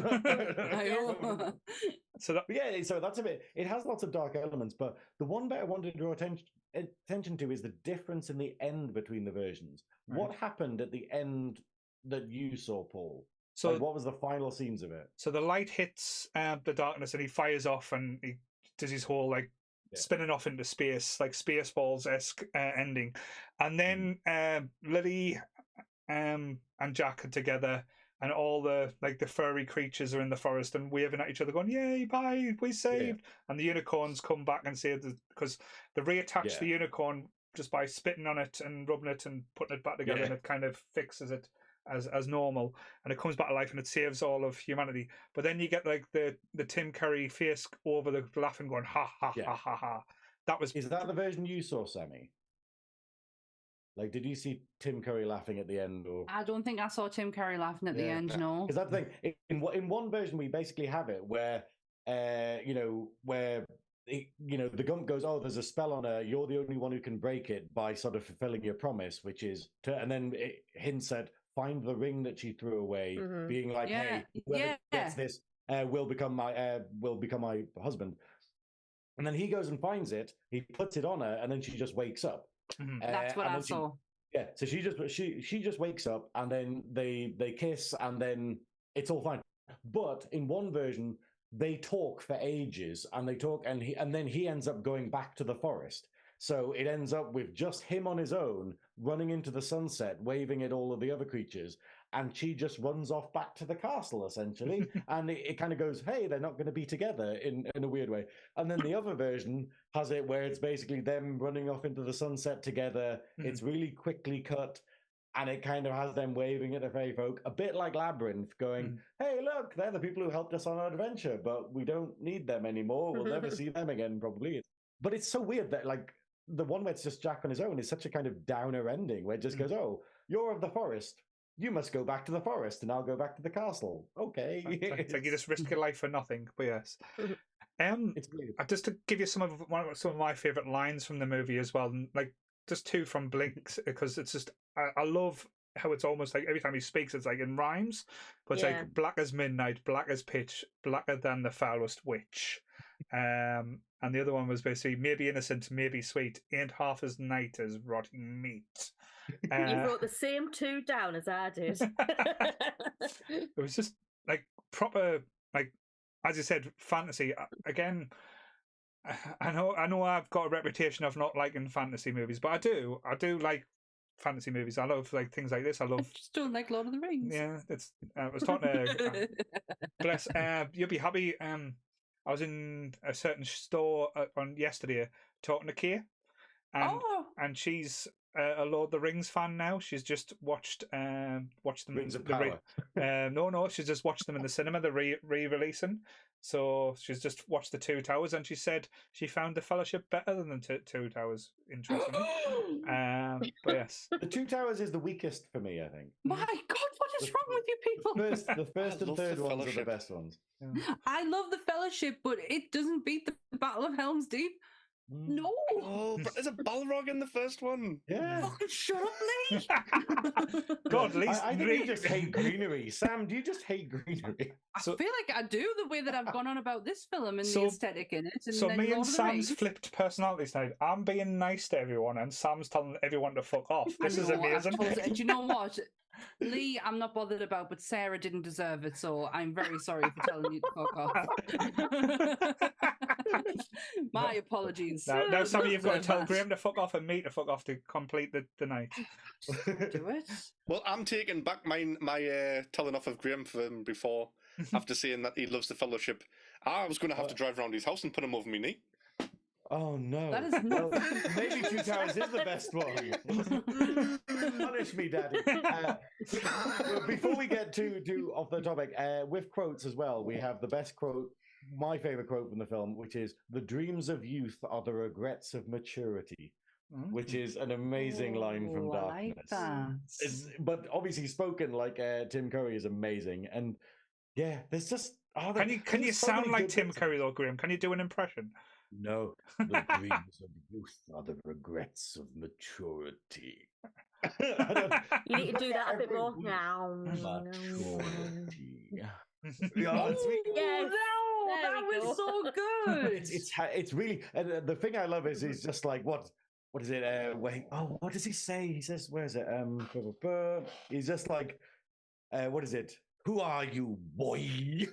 So that's a bit. It has lots of dark elements, but the one bit I wanted to draw attention to is the difference in the end between the versions. Right. What happened at the end that you saw, Paul? So, like, what was the final scenes of it? So the light hits the darkness, and he fires off, and he does his whole like spinning off into space, like Spaceballs-esque ending, and then Lily and Jack are together. And all the furry creatures are in the forest and waving at each other, going, "Yay, bye, we saved!" And the unicorns come back and save because they reattach the unicorn just by spitting on it and rubbing it and putting it back together, and it kind of fixes it as normal, and it comes back to life and it saves all of humanity. But then you get like the Tim Curry face over the laughing, going, "Ha ha ha ha ha." Is that the version you saw, Sammy? Like, did you see Tim Curry laughing at the end? Or I don't think I saw Tim Curry laughing at the end. No, because that thing in one version we basically have it where the Gump goes, "Oh, there's a spell on her. You're the only one who can break it by sort of fulfilling your promise, which is and then it hints at find the ring that she threw away, being like, hey, whoever gets this will become my husband." And then he goes and finds it. He puts it on her, and then she just wakes up. That's what I saw. So she just wakes up, and then they kiss, and then it's all fine. But in one version, they talk for ages, and they talk, and then he ends up going back to the forest. So it ends up with just him on his own, running into the sunset, waving at all of the other creatures, and she just runs off back to the castle, essentially. And it kind of goes, hey, they're not going to be together in a weird way. And then the other version has it where it's basically them running off into the sunset together. It's really quickly cut, and it kind of has them waving at the fairy folk, a bit like Labyrinth, going, hey, look, they're the people who helped us on our adventure, but we don't need them anymore. We'll never see them again, probably. But it's so weird that, like, the one where it's just Jack on his own is such a kind of downer ending where it just goes, oh, you're of the forest. You must go back to the forest and I'll go back to the castle. Okay. It's like you just risk your life for nothing. But yes. It's weird. Just to give you some of my favorite lines from the movie as well, like just two from Blinks, because it's just I love how it's almost like every time he speaks it's like in rhymes, but it's like black as midnight, black as pitch, blacker than the foulest witch. And the other one was basically maybe innocent, maybe sweet, ain't half as night as rotting meat. You wrote the same two down as I did. It was just like proper, like as you said, fantasy. Again, I know I've got a reputation of not liking fantasy movies, but I do like fantasy movies. I love like things like this. I just don't like Lord of the Rings. Yeah, it's. I was talking to bless. You'll be happy. I was in a certain store on yesterday talking to Kay, and she's a Lord of the Rings fan now. She's just watched them. Rings of Power. No, she's just watched them in the cinema. They're re-releasing. So she's just watched the Two Towers, and she said she found the Fellowship better than the Two Towers. Interestingly, but yes, the Two Towers is the weakest for me. I think. My God, what is wrong with you people? The first and third ones are the best ones. Yeah. I love the Fellowship, but it doesn't beat the Battle of Helm's Deep. No. Oh, but there's a Balrog in the first one. Yeah. Fucking shut up, Lee. God, Lee. I think you just hate greenery. Sam, do you just hate greenery? I feel like I do, the way that I've gone on about this film and the aesthetic in it. And so me and Sam's flipped personalities now. I'm being nice to everyone, and Sam's telling everyone to fuck off. This is amazing. Do you know what? Lee, I'm not bothered about, but Sarah didn't deserve it, so I'm very sorry for telling you to fuck off. My apologies. Now, Sammy, you've got to tell Graham to fuck off and me to fuck off to complete the night. Do it. Well, I'm taking back my telling off of Graham from before, after saying that he loves the Fellowship. I was going to have to drive around his house and put him over my knee. Oh no! That is well, maybe Two Towers is the best one. Punish me, Daddy. Before we get too off the topic, with quotes as well, we have the best quote, my favorite quote from the film, which is, "The dreams of youth are the regrets of maturity," which is an amazing line from Darkness. I like that. But obviously spoken like Tim Curry is amazing, and yeah, there's just Can you sound like Tim Curry though, Graham? Can you do an impression? No, the dreams of youth are the regrets of maturity. You need to do that a bit more. Maturity. Yes. That was so good. It's really, and the thing I love is he's just like, what is it? Wait, what does he say? He says, where is it? He's just like, what is it? Who are you, boy? He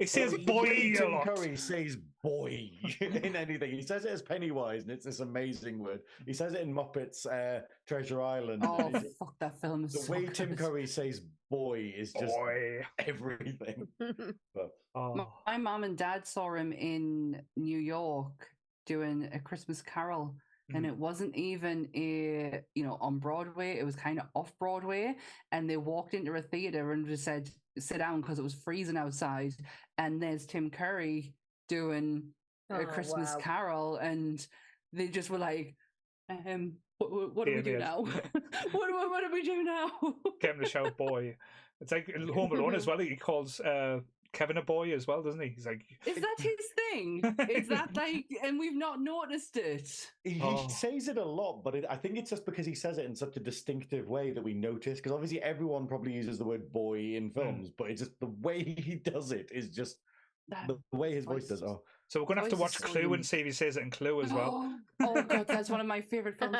says boy a Tim lot. Curry says boy in anything. He says it as Pennywise, and it's this amazing word. He says it in Muppets Treasure Island. Oh, fuck, that film is the way Tim Curry says boy is just everything. But, my mom and dad saw him in New York doing A Christmas Carol. And it wasn't even on Broadway. It was kind of off Broadway. And they walked into a theater and just said, sit down because it was freezing outside. And there's Tim Curry doing A Christmas Carol. And they just were like, what do we do now? what do we do now? Get him to shout boy. It's like in Home Alone as well. He calls Kevin a boy as well, doesn't he? He's like, is that his thing? Is that like, and we've not noticed it? He says it a lot, but I think it's just because he says it in such a distinctive way that we notice. Because obviously everyone probably uses the word boy in films, but it's just the way he does it is just the way his voice does. So we're going to have to watch Clue and see if he says it in Clue as well. Oh God, that's one of my favorite films.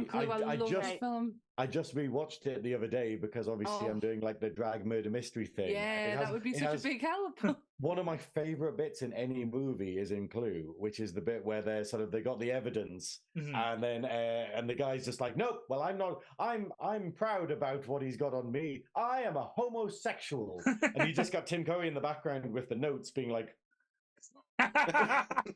Clue, I love that film. I just rewatched it the other day because obviously I'm doing like the drag murder mystery thing. Yeah, that would be such a big help. One of my favorite bits in any movie is in Clue, which is the bit where they got the evidence, and then and the guy's just like, nope, well, I'm proud about what he's got on me. I am a homosexual, and he just got Tim Curry in the background with the notes being like.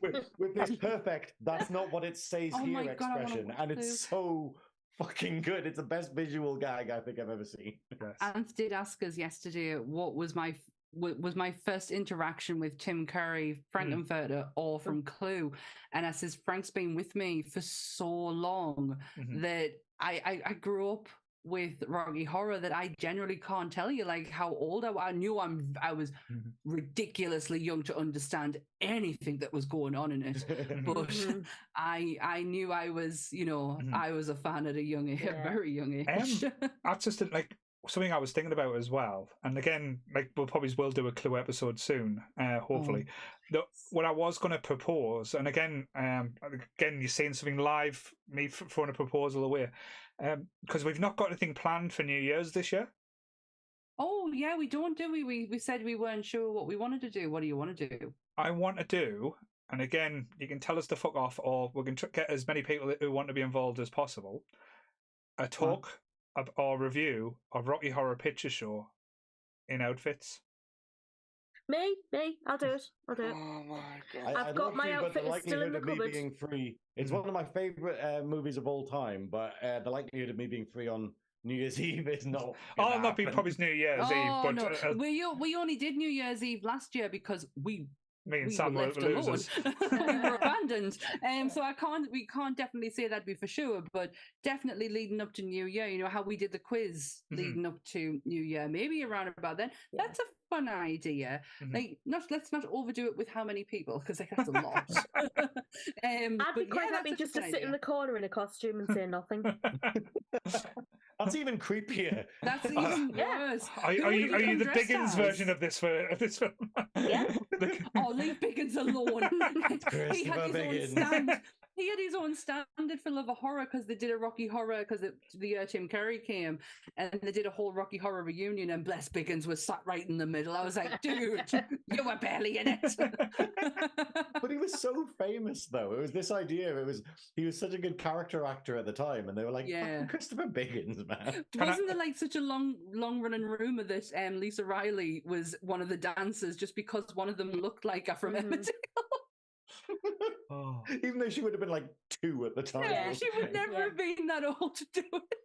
with this perfect, that's not what it says here expression, and it's so fucking good. It's the best visual gag I think I've ever seen. Yes. Ant did ask us yesterday what was my first interaction with Tim Curry, Frankenfurter, or from Clue, and I says Frank's been with me for so long that I grew up with Rocky Horror that I generally can't tell you like how old I knew I was ridiculously young to understand anything that was going on in it, but I knew I was I was a fan at a very young age. That's just like something I was thinking about as well, and again, like we'll probably will do a Clue episode soon, hopefully. What I was going to propose, and again you're saying something live, me throwing a proposal away, because we've not got anything planned for New Year's this year. Oh yeah, we don't, do we? We said we weren't sure what we wanted to do. What do you want to do? I want to do, and again, you can tell us to fuck off, or we can get as many people who want to be involved as possible. A talk or review of Rocky Horror Picture Show in outfits. Me, I'll do it. Oh my God! I've got my outfit still in the cupboard. Being free, it's one of my favorite movies of all time, but the likelihood of me being free on New Year's Eve is not. Not being probably New Year's Eve, but no. We only did New Year's Eve last year because we Sam were left alone. We were abandoned. So we can't definitely say that for sure, but definitely leading up to New Year, you know how we did the quiz leading up to New Year, maybe around about then. Yeah. That's a fun idea. Like, let's not overdo it with how many people, because that's a lot. I'd be quite happy just to sit in the corner in a costume and say nothing. That's even creepier. That's even worse. Are you the Biggins version of this film? Yeah. Leave Biggins alone. He had his own stand. He had his own standard for Love of Horror because they did a Rocky Horror because the year Tim Curry came, and they did a whole Rocky Horror reunion, and bless Biggins was sat right in the middle. I was like, dude, you were barely in it. But he was so famous, though. It was this idea. He was such a good character actor at the time, and they were like, fucking Christopher Biggins, man. Wasn't there like such a long running rumor that Lisa Riley was one of the dancers just because one of them looked like her from Emmett? Even though she would have been like 2 at the time. Yeah, she would never have been that old to do it.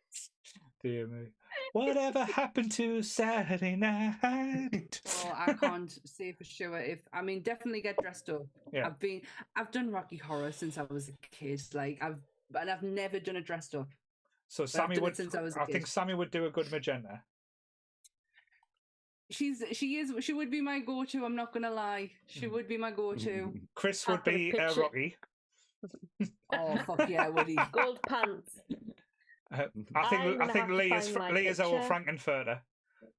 Dear me. Whatever happened to Saturday night? I can't say for sure. Definitely get dressed up. Yeah. I've done Rocky Horror since I was a kid. Like I've never done it dressed up. So Sammy would. I think Sammy would do a good magenta. She would be my go-to. I'm not gonna lie. She would be my go-to. Chris would be Rocky. Oh fuck yeah, would he? Gold pants. I think Lee is our Frankenfurter.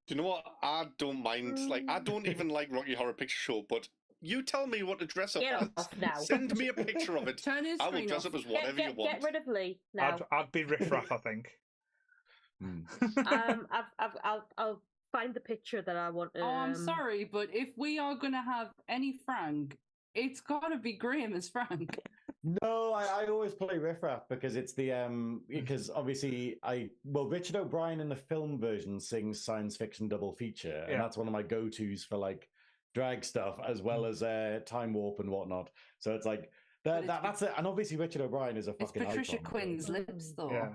Do you know what? I don't mind. Like, I don't even like Rocky Horror Picture Show, but you tell me what to dress up as. Now. Send me a picture of it. I will dress up as whatever you want. Get rid of Lee now. I'd be Riff Raff, I think. I'll find the picture that I want. I'm sorry, but if we are gonna have any Frank, it's gotta be Graham as Frank. No, I always play Riff Raff because it's the because obviously Richard O'Brien in the film version sings science fiction double feature, and that's one of my go-tos for like drag stuff as well as Time Warp and whatnot. So it's like that's it. And obviously Richard O'Brien is a fucking icon. Patricia Quinn's lips though. Yeah.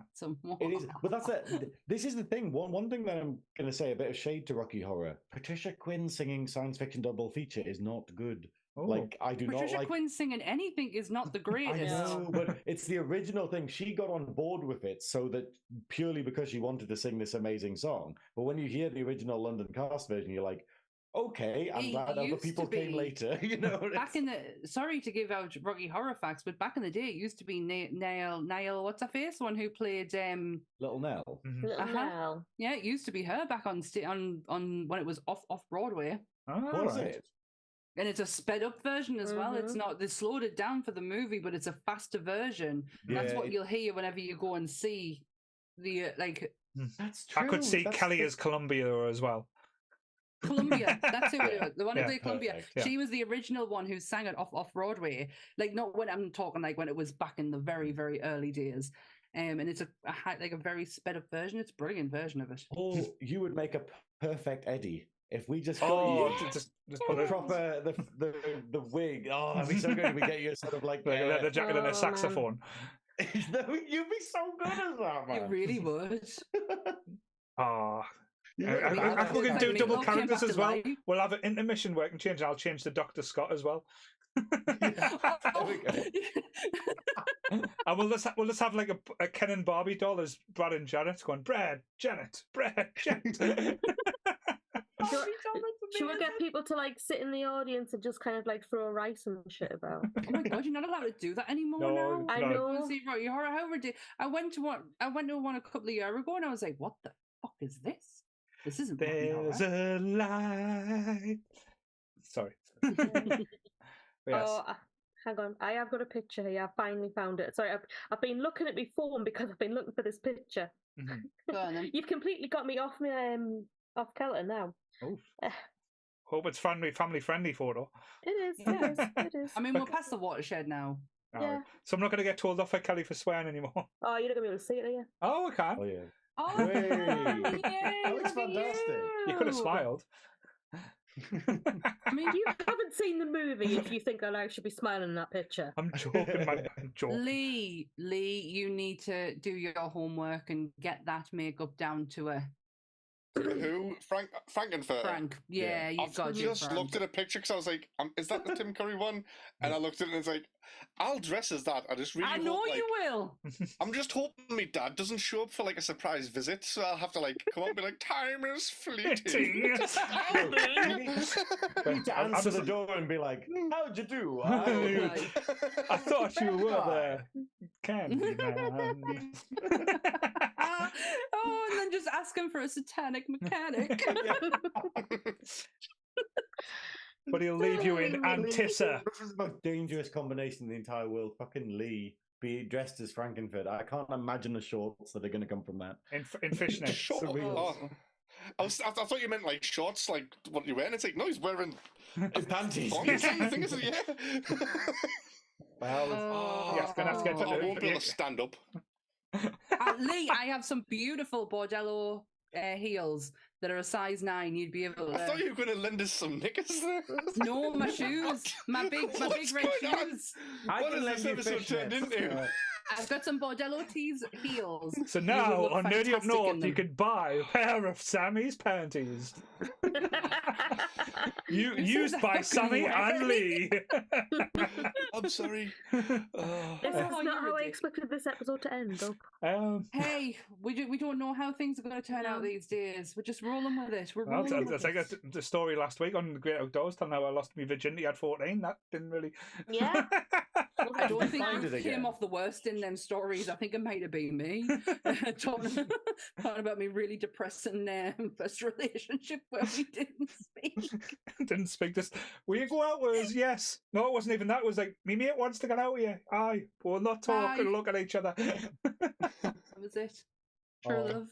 It is, but that's it. This is the thing. One thing that I'm going to say, a bit of shade to Rocky Horror. Patricia Quinn singing science fiction double feature is not good. Oh. Like I do Patricia not like Quinn singing anything is not the greatest. I know, but it's the original thing. She got on board with it so that purely because she wanted to sing this amazing song. But when you hear the original London cast version, you're like, okay, I'm glad other people came later. You know, back in the sorry to give out Rocky Horror facts, but back in the day, it used to be Niall, what's her face, one who played Little Nell. Little Nell. Yeah, it used to be her back on when it was off Broadway. Oh, was it? And it's a sped up version as well. It's not, they slowed it down for the movie, but it's a faster version. That's what you'll hear whenever you go and see the That's true. I could see Kelly as Columbia as well. Columbia, that's who it was. The one who played Columbia. Yeah. She was the original one who sang it off Broadway. Like, not when I'm talking like when it was back in the very, very early days. And it's a very sped up version. It's a brilliant version of it. Oh, you would make a perfect Eddie. If we just got you just put the proper the wig, that'd be so good if we get you a sort of like the jacket and a saxophone. You'd be so good as that, man. It really would. I think we can do double characters as well. We'll have an intermission where I can change. I'll change to Dr. Scott as well. There we go. And we'll just have like a Ken and Barbie doll as Brad and Janet going, Brad, Janet. Should we get people to like sit in the audience and just kind of like throw rice and shit about? Oh my god, you're not allowed to do that anymore now. I know. See, Rocky Horror, I went to one a couple of years ago and I was like, what the fuck is this? This isn't There's a light. Sorry. Yes. Oh, hang on. I have got a picture here. I finally found it. Sorry, I've been looking at my phone because I've been looking for this picture. Go on, then. You've completely got me off my off kilter now. Hope it's family friendly photo. It is. It is. I mean, we're past the watershed now. Yeah. So I'm not going to get told off by Kelly for swearing anymore. Oh, you're not going to be able to see it, are you? Oh, I can. Oh yeah. Oh, that looks fantastic. You could have smiled. I mean, you haven't seen the movie if you think I should be smiling in that picture. I'm joking, man. I'm joking. Lee, you need to do your homework and get that makeup down to a... Who? Frankenfurter? Frank. Yeah, you've got to just looked at a picture because I was like, is that the Tim Curry one? And I looked at it and it's like, I'll dress as that. I just really I know hope, you will. I'm just hoping my dad doesn't show up for like a surprise visit, so I'll have to like come up and be like, time is fleeting. You need to answer the door and be like, how'd you do? I thought you were there. Candy man. Oh, and then just ask him for a satanic mechanic. But he'll leave you in Antissa. This is the most dangerous combination in the entire world. Fucking Lee be dressed as Frankenfurter. I can't imagine the shorts that are going to come from that. In fishnets. I thought you meant like shorts, like what you're wearing. It's like, no, he's wearing panties. Thing is, yeah. Well, yes, gonna have to get to I won't be able to stand up. Lee, I have some beautiful bordello heels that are a size 9. You'd be able to... I thought you were going to lend us some knickers there. No, my shoes. My big red shoes. What is this episode turned into? I've got some bordello heels. So now on Nerdy Up North, you could buy a pair of Sammy's panties. Used by Sammy and Lee. I'm sorry. This is not how I expected this episode to end, though. Hey, we don't know how things are going to turn out these days. We're just rolling with it. We're rolling with it. I think the story last week on the Great Outdoors telling how I lost my virginity at 14. That didn't really. Yeah. I don't think I came off the worst in them stories. I think it might have been me talking about me really depressing first relationship where we didn't speak. Just will you go out with us? Yes. No, it wasn't even that. It was like me mate wants to get out with you. Aye, we'll not talk and look at each other. That was it. True love.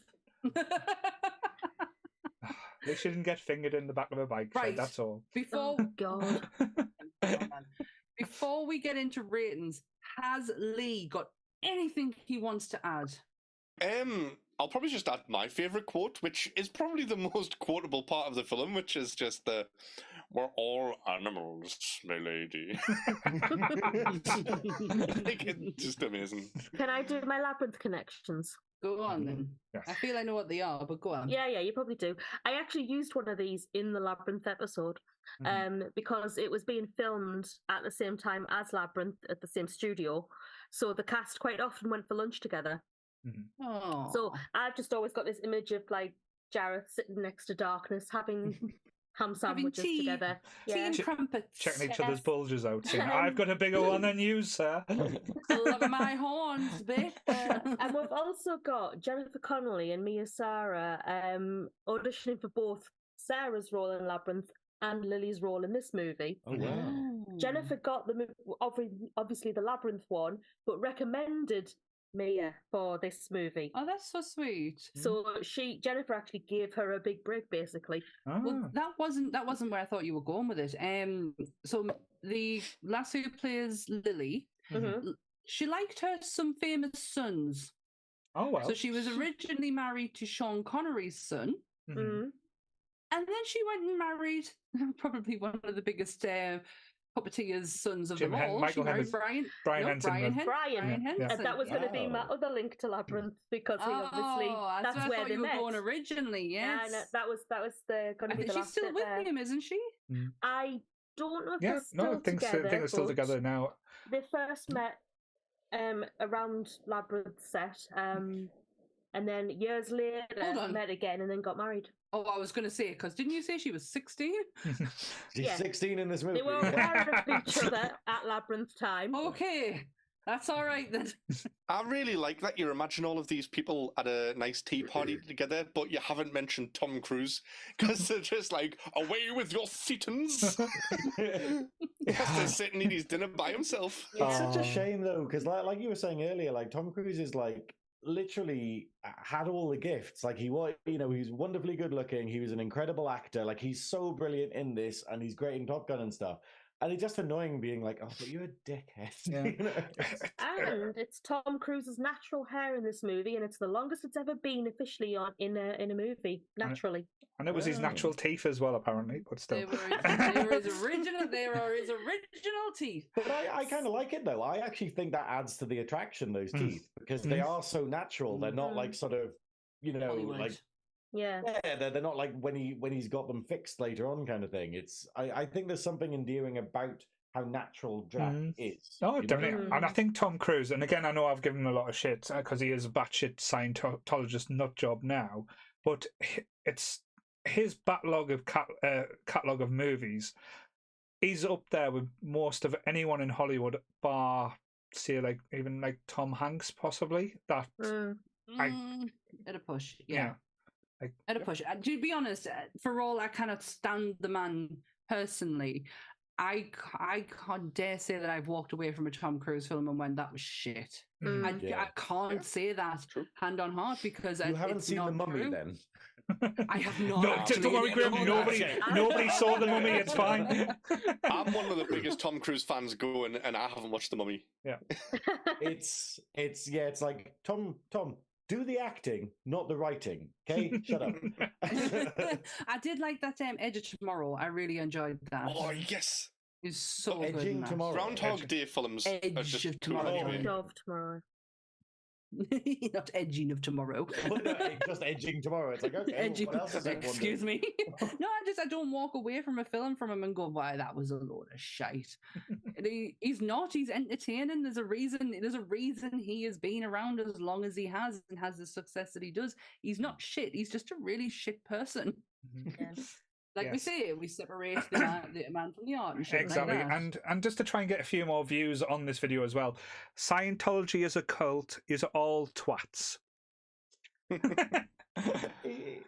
They shouldn't get fingered in the back of a bike. Right. That's all. God. Before we get into ratings, has Lee got anything he wants to add? I'll probably just add my favourite quote, which is probably the most quotable part of the film, which is just the "We're all animals, my lady." Like, it's just amazing. Can I do my labyrinth connections? Go on then. Yes. I feel I know what they are, but go on. Yeah, you probably do. I actually used one of these in the Labyrinth episode because it was being filmed at the same time as Labyrinth at the same studio. So the cast quite often went for lunch together. Oh. So I've just always got this image of like Jareth sitting next to Darkness having ham sandwiches together. Tea and crumpets. Checking each other's bulges out. Saying, I've got a bigger one than you, sir. Love my horns, bitch. And we've also got Jennifer Connelly and Mia Sara auditioning for both Sarah's role in Labyrinth and Lily's role in this movie. Oh, wow. Jennifer got obviously the Labyrinth one, but recommended Mia for this movie. Oh, that's so sweet. So Jennifer actually gave her a big break, basically. Well, that wasn't where I thought you were going with it. So the lass who plays Lily, she liked some famous sons. Oh well. So she was originally married to Sean Connery's son, and then she went and married probably one of the biggest puppeteers' sons of them all. She married Brian Henson. And that was going to be my other link to Labyrinth because that's where they met. Going originally. Yes, yeah, that was going to be the last. She's still with him, isn't she? I don't know if they're still together. I think they're still together now. They first met around Labyrinth set, and then years later met again, and then got married. Oh, I was going to say, because didn't you say she was 16? She's 16 in this movie. They were aware of each other at Labyrinth time. Okay, that's all right then. I really like that you imagine all of these people at a nice tea party together, but you haven't mentioned Tom Cruise, because they're just like, away with your thetans. He has to sit and eat his dinner by himself. It's such a shame, though, because like you were saying earlier, like Tom Cruise is like, literally had all the gifts. Like he's wonderfully good looking. He was an incredible actor. Like he's so brilliant in this, and he's great in Top Gun and stuff. And it's just annoying being like, oh, but you're a dickhead. Yeah. And it's Tom Cruise's natural hair in this movie, and it's the longest it's ever been officially in a movie, naturally. And it was his natural teeth as well, apparently, but still. They were his original teeth. But I kind of like it, though. I actually think that adds to the attraction, those teeth, because they are so natural. They're not like sort of, Hollywood. like... Yeah, they're not like when he's got them fixed later on kind of thing. It's I think there's something endearing about how natural Jack is. Oh, definitely. And I think Tom Cruise, and again, I know I've given him a lot of shit because he is a batshit Scientologist nut job now, but it's his backlog of catalog of movies. He's up there with most of anyone in Hollywood, bar say like even like Tom Hanks possibly. That at a push, yeah. At a push. To be honest, for all I cannot stand the man personally, I can't dare say that I've walked away from a Tom Cruise film and went, that was shit. I can't say that hand on heart because you haven't seen The Mummy then. I have not. No, just don't worry, Graham. Nobody saw The Mummy. It's fine. I'm one of the biggest Tom Cruise fans going, and I haven't watched The Mummy. Yeah, it's like Tom. Do the acting, not the writing. Okay, shut up. I did like that Edge of Tomorrow. I really enjoyed that. Oh yes, it's so Edging good. Tomorrow. Groundhog Day films. Edge of Tomorrow. Edge of Tomorrow. Not edging of tomorrow. Well, no, just edging tomorrow. It's like, okay, edging. What else is Excuse me. No, I don't walk away from a film from him and go, "Why, that was a load of shite." He's not. He's entertaining. There's a reason. He has been around as long as he has and has the success that he does. He's not shit. He's just a really shit person. Like we say, we separate the man from the art and shit. Exactly. Like and just to try and get a few more views on this video as well, Scientology as a cult is all twats.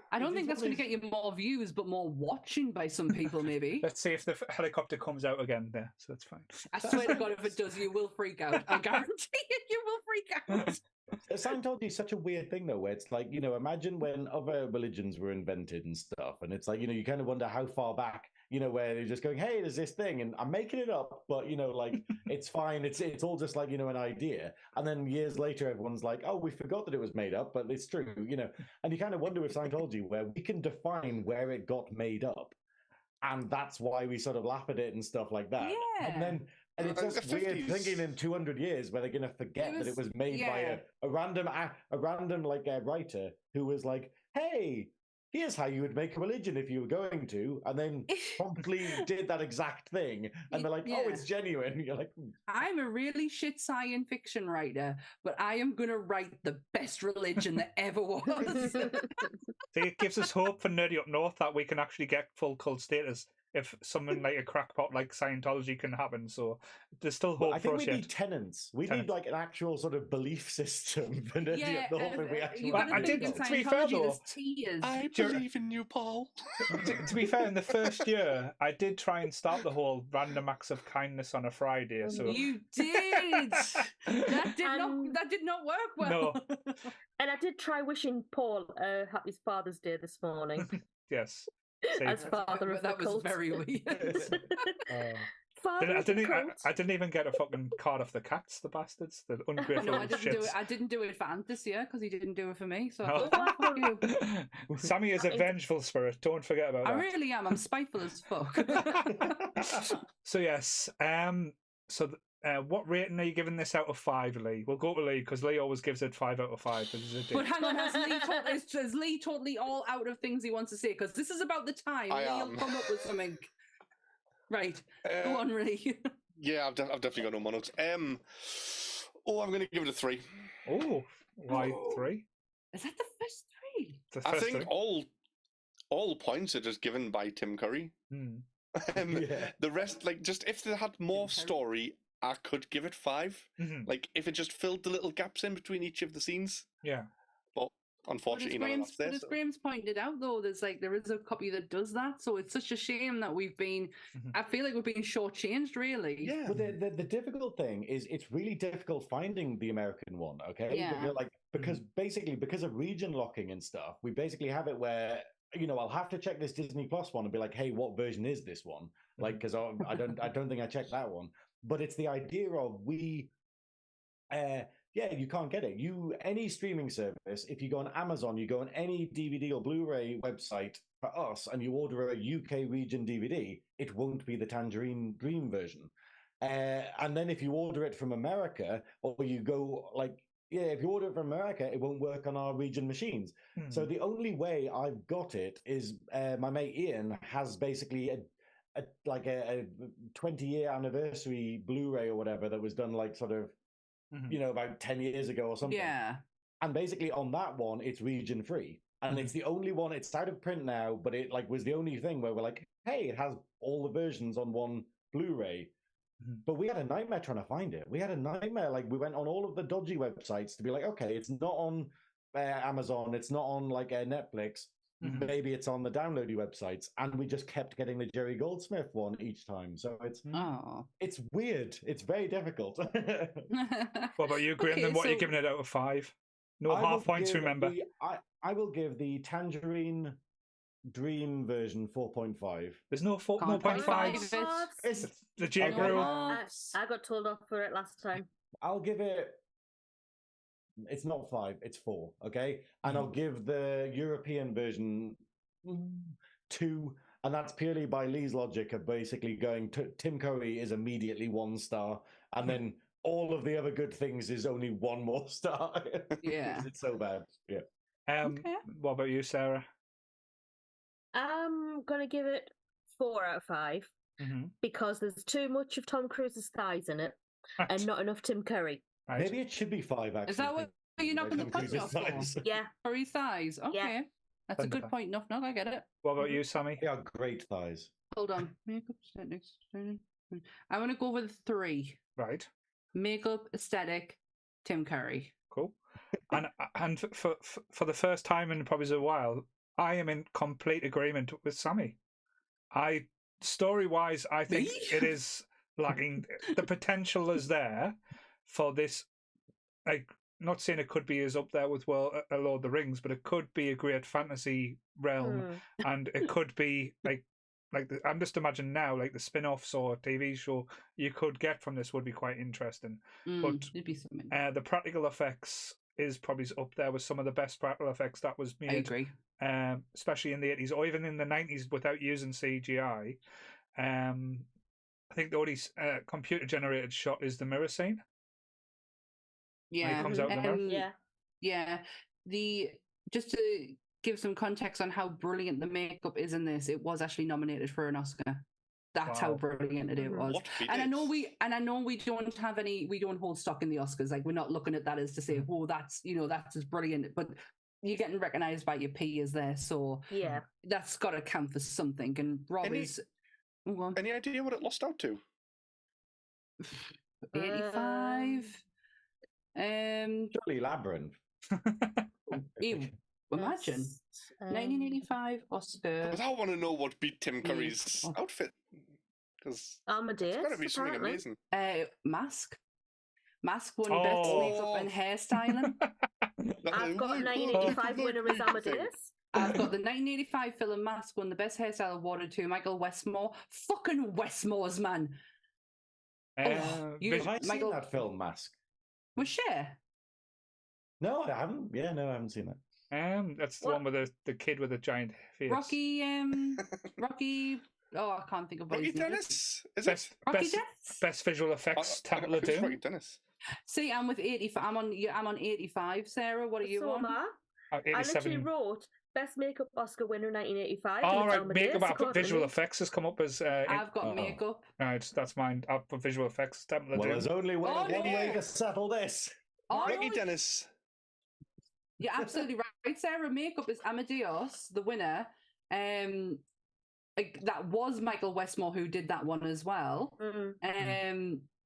I don't think that's going to get you more views, but more watching by some people, maybe. Let's see if the helicopter comes out again there, so that's fine. I swear to God, if it does, you will freak out. I guarantee you will freak out. Scientology is such a weird thing, though, where it's like, imagine when other religions were invented and stuff, and it's like, you kind of wonder how far back, where they're just going, hey, there's this thing, and I'm making it up, but, like, it's fine, it's all just like, an idea, and then years later, everyone's like, oh, we forgot that it was made up, but it's true, and you kind of wonder with Scientology, where we can define where it got made up, and that's why we sort of laugh at it and stuff like that. Yeah. And it's just weird thinking in 200 years where they're going to forget that it was made by a random like writer who was like, hey, here's how you would make a religion if you were going to, and then promptly did that exact thing. And they're like, oh, it's genuine. You're like, I'm a really shit science fiction writer, but I am going to write the best religion that ever was. See, it gives us hope for Nerdy Up North that we can actually get full cult status if something like a crackpot like Scientology can happen. So there's still hope for us. I think we need tenets. We need like an actual sort of belief system for Nerdy Up North if we actually to be fair though, I believe in you, Paul. to be fair, in the first year, I did try and start the whole random acts of kindness on a Friday. So you did. That did not work well. No. And I did try wishing Paul a happy Father's Day this morning. Yes. As father of that the was cult. very weird. I didn't even get a fucking card off the cats, the bastards, the ungrateful No, I didn't shits. do it. I didn't do it for Ant this year because he didn't do it for me. So No. I thought, fuck you. Sammy is a vengeful spirit. Don't forget about that. I really am. I'm spiteful as fuck. So yes. What rating are you giving this out of 5, Lee? We'll go to Lee because Lee always gives it 5 out of 5. But hang on, has Lee totally all out of things he wants to say? Because this is about the time Lee'll come up with something. Right, go on, Lee. Yeah, I've definitely got no more notes. I'm going to give it a 3. Oh, why 3? Is that the first 3? I think all points are just given by Tim Curry. The rest, like, just if they had more story, I could give it 5. Like, if it just filled the little gaps in between each of the scenes. Yeah. But unfortunately, as Graham's pointed out, though, there is a copy that does that. So it's such a shame that we've been. I feel like we're being shortchanged, really. Yeah. But the difficult thing is, it's really difficult finding the American one. Okay. Yeah. Like, because of region locking and stuff, we basically have it where, I'll have to check this Disney Plus one and be like, hey, what version is this one? Like, because I don't think I checked that one. But it's the idea of you can't get it. Any streaming service, if you go on Amazon, you go on any DVD or Blu-ray website for us, and you order a UK region DVD, it won't be the Tangerine Dream version. And then if you order it from America, or you go if you order it from America, it won't work on our region machines. So the only way I've got it is my mate Ian has basically a 20-year anniversary Blu-ray or whatever that was done like sort of about 10 years ago or something. Yeah. And basically on that one, it's region free. And it's the only one, it's out of print now, but it was the only thing where we're like, hey, it has all the versions on one Blu-ray. But we had a nightmare trying to find it. We had a nightmare. Like, we went on all of the dodgy websites to be like, okay, it's not on Amazon. It's not on Netflix. Maybe it's on the downloady websites. And we just kept getting the Jerry Goldsmith one each time. So it's weird. It's very difficult. What about you, Graham? Then what are you giving it out of 5? No half points, remember. I will give the Tangerine Dream version 4.5. There's no 4.5. It's the J-Brew. I got told off for it last time. I'll give it. It's not 5. It's 4. Okay, and I'll give the European version 2, and that's purely by Lee's logic of basically going to Tim Curry is immediately 1 star, and then all of the other good things is only one more star. Yeah. It's so bad. Yeah. Okay. What about you, Sarah? I'm gonna give it 4 out of 5 because there's too much of Tom Cruise's thighs in it and not enough Tim Curry. Right. Maybe it should be 5. Actually, Is that what you're knocking the point off for? Yeah. Curry thighs. Okay. Yeah. That's a good point. No, I get it. What about you, Sammy? They are great thighs. Hold on. Makeup, aesthetics. I'm going to go with 3. Right. Makeup, aesthetic, Tim Curry. Cool. and for the first time in probably a while, I am in complete agreement with Sammy. Story-wise, I think it is lacking. The potential is there for this, like, not saying it could be as up there with Lord of the Rings, but it could be a great fantasy realm, and it could be I'm just imagining now, like the spin-offs or TV show you could get from this would be quite interesting. But it'd be something. The practical effects is probably up there with some of the best practical effects that was made. I agree. Especially in the 80s or even in the 90s without using CGI. I think the only computer-generated shot is the mirror scene. Yeah. When he comes out of the mirror. Yeah. Just to give some context on how brilliant the makeup is in this, it was actually nominated for an Oscar. That's how brilliant it was. And I know we don't have any, we don't hold stock in the Oscars. Like, we're not looking at that as to say, oh, that's as brilliant. But you're getting recognised by your peers there, so yeah, that's got to count for something. And Robbie's. Any idea what it lost out to? 85. Surely Labyrinth. Imagine 1985 Oscar. But I want to know what beat Tim Curry's outfit, because Amadeus. It's got to be something amazing. Mask won best makeup and hairstyling. I've got a 1985 winner as Amadeus. I've got the 1985 film Mask won the best hairstyle awarded to Michael Westmore. Fucking Westmore's, man. Have I seen that film, Mask? Was Cher? No, I haven't. Yeah, no, I haven't seen that. That's the one with the kid with a giant face. Rocky. Oh, I can't think of what his name is. Best visual effects. Temple of Doom. Rocky Dennis. See, I'm with 85. I'm on 85. Sarah, what are you on? I literally wrote best makeup Oscar winner 1985. All right, makeup. Visual effects has come up as. I've got makeup. Right, that's mine. I'll put visual effects. Temple of Doom. There's only one way to settle this. Rocky Dennis. You're absolutely right, Sarah. Makeup is Amadeus, the winner. That was Michael Westmore who did that one as well.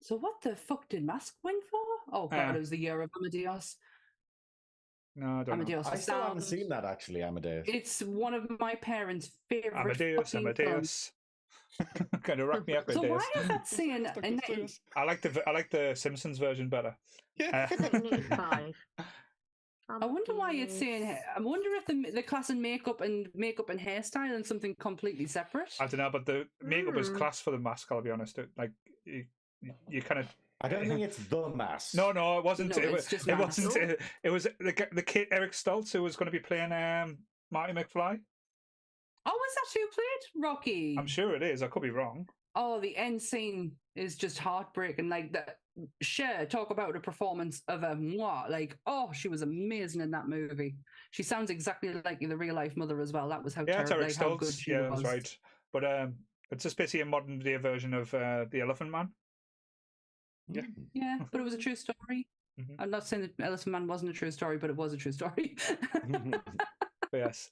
So what the fuck did Mask win for? Oh god, it was the year of Amadeus. No, I don't Amadeus know. I still haven't seen that, actually, Amadeus. It's one of my parents' favourite Amadeus. Kind of rock me up with this. So why is that saying? I like the Simpsons version better. Yeah. I wonder why it's saying. I wonder if the class in makeup and hairstyle and something completely separate. I don't know, but the makeup is class for the Mask. I'll be honest. Like you kind of. I don't think it's the Mask. No, it wasn't. No, it wasn't. It was the kid Eric Stoltz who was going to be playing Marty McFly. Oh, is that who played Rocky? I'm sure it is. I could be wrong. Oh, the end scene is just heartbreaking. Like Cher, talk about a performance of a moi. Like, she was amazing in that movie. She sounds exactly like the real life mother as well. That was how it's Eric Stoltz. How good she was. That's right. But it's just basically a modern day version of the Elephant Man. Yeah, but it was a true story. I'm not saying that Elephant Man wasn't a true story, but it was a true story. Yes.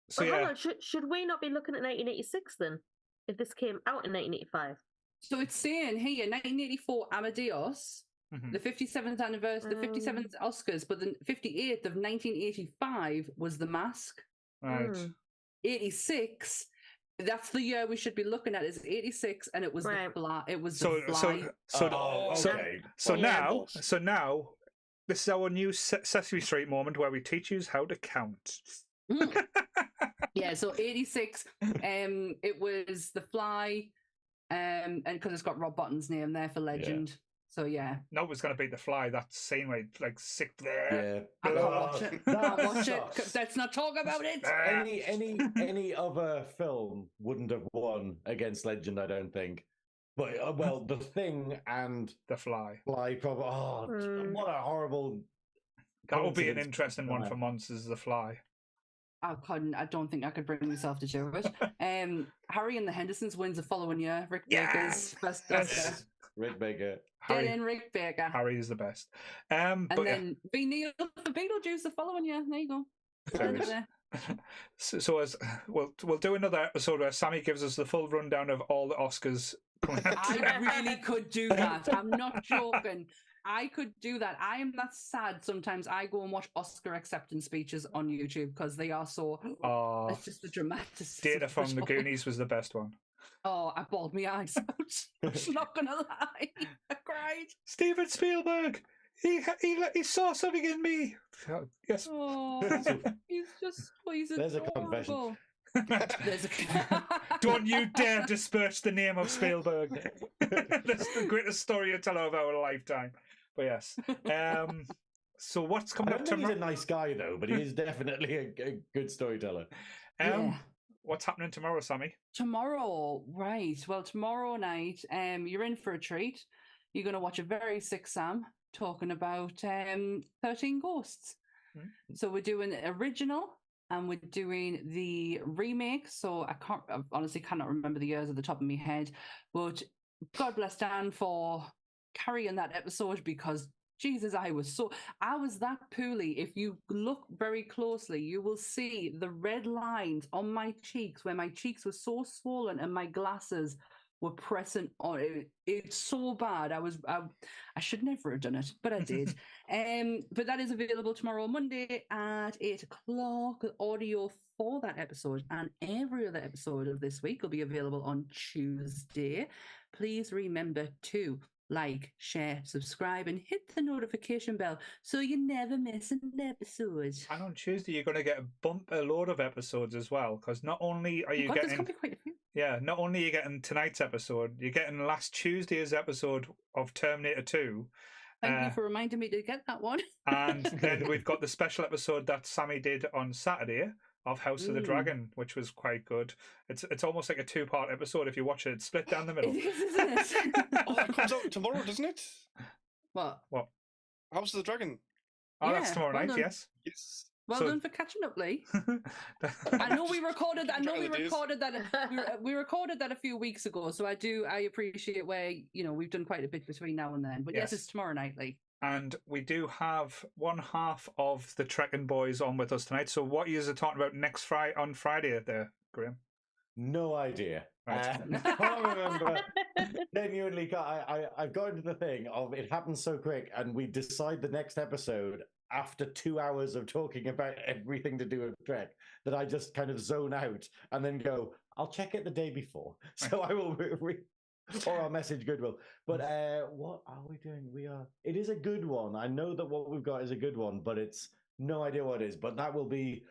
So hang on, should we not be looking at 1986 then? If this came out in 1985? So it's saying here 1984 Amadeus, the 57th anniversary, the 57th Oscars, but the 58th of 1985 was The Mask. Right. 86. That's the year we should be looking at. Is 86, and it was the Fly. It was the Fly. So now, this is our new Sesame Street moment where we teach you how to count. Yeah, so 86. It was the Fly, and because it's got Rob Botton's name there for Legend. Yeah. So yeah, no, it was going to be the Fly. That scene where like sick there. Yeah, I can't watch it. Watch it. Let's not talk about it. Any other film wouldn't have won against Legend, I don't think. But well, The Thing and The Fly. Probably. Oh, what a horrible. That would be an interesting one for monsters. The Fly. I don't think I could bring myself to do it. Harry and the Hendersons wins the following year. Rick Baker's best Oscar. Rick Baker. Rick Baker. Harry is the best. And then B. Neil for Beetlejuice the following year. There you go. So as we'll do another episode where Sammy gives us the full rundown of all the Oscars. I really could do that. I'm not joking. I could do that. I am that sad. Sometimes I go and watch Oscar acceptance speeches on YouTube because they are so. It's just the dramatic. Data from the Goonies was the best one. Oh, I bawled my eyes out. I'm not gonna lie. I cried. Steven Spielberg. He saw something in me. Yes. Oh, he's There's a confession. Don't you dare disperse the name of Spielberg. That's the greatest storyteller of our lifetime. But yes. So what's coming up tomorrow? He's a nice guy though, but he is definitely a good storyteller. What's happening tomorrow, Sammy? Tomorrow, right. Well, tomorrow night, you're in for a treat. You're going to watch a very sick Sam talking about 13 Ghosts. Mm-hmm. So we're doing the original and we're doing the remake. So I honestly cannot remember the years at the top of my head, but God bless Dan for carrying that episode because Jesus, I was that poorly. If you look very closely, you will see the red lines on my cheeks where my cheeks were so swollen and my glasses were pressing on it. It's so bad. I should never have done it, but I did. But that is available tomorrow, Monday at 8:00. Audio for that episode and every other episode of this week will be available on Tuesday. Please remember to like, share, subscribe, and hit the notification bell so you never miss an episode. And on Tuesday, you're going to get a load of episodes as well, because not only are you getting, quite a few. Yeah, not only are you getting tonight's episode, you're getting last Tuesday's episode of Terminator 2. Thank you for reminding me to get that one. And then we've got the special episode that Sammy did on Saturday of House of the Dragon, which was quite good. It's almost like a 2-part episode if you watch it. It's split down the middle. It is, isn't it? That comes out tomorrow, doesn't it? What? House of the Dragon. Oh, that's tomorrow night, done. yes. Yes. Well done for catching up, Lee. I know we recorded that. We recorded that a few weeks ago, so I appreciate where we've done quite a bit between now and then. But yes it's tomorrow night, Lee. And we do have one half of the Trekking Boys on with us tonight. So what are you talking about on Friday there, Graham? No idea. Right. I can't remember. Genuinely, I've got into the thing of it happened so quick, and we decide the next episode after 2 hours of talking about everything to do with Trek that I just kind of zone out and then go, I'll check it the day before. So I will or I'll message Goodwill. But what are we doing? It is a good one. I know that what we've got is a good one, but it's no idea what it is. But that will be,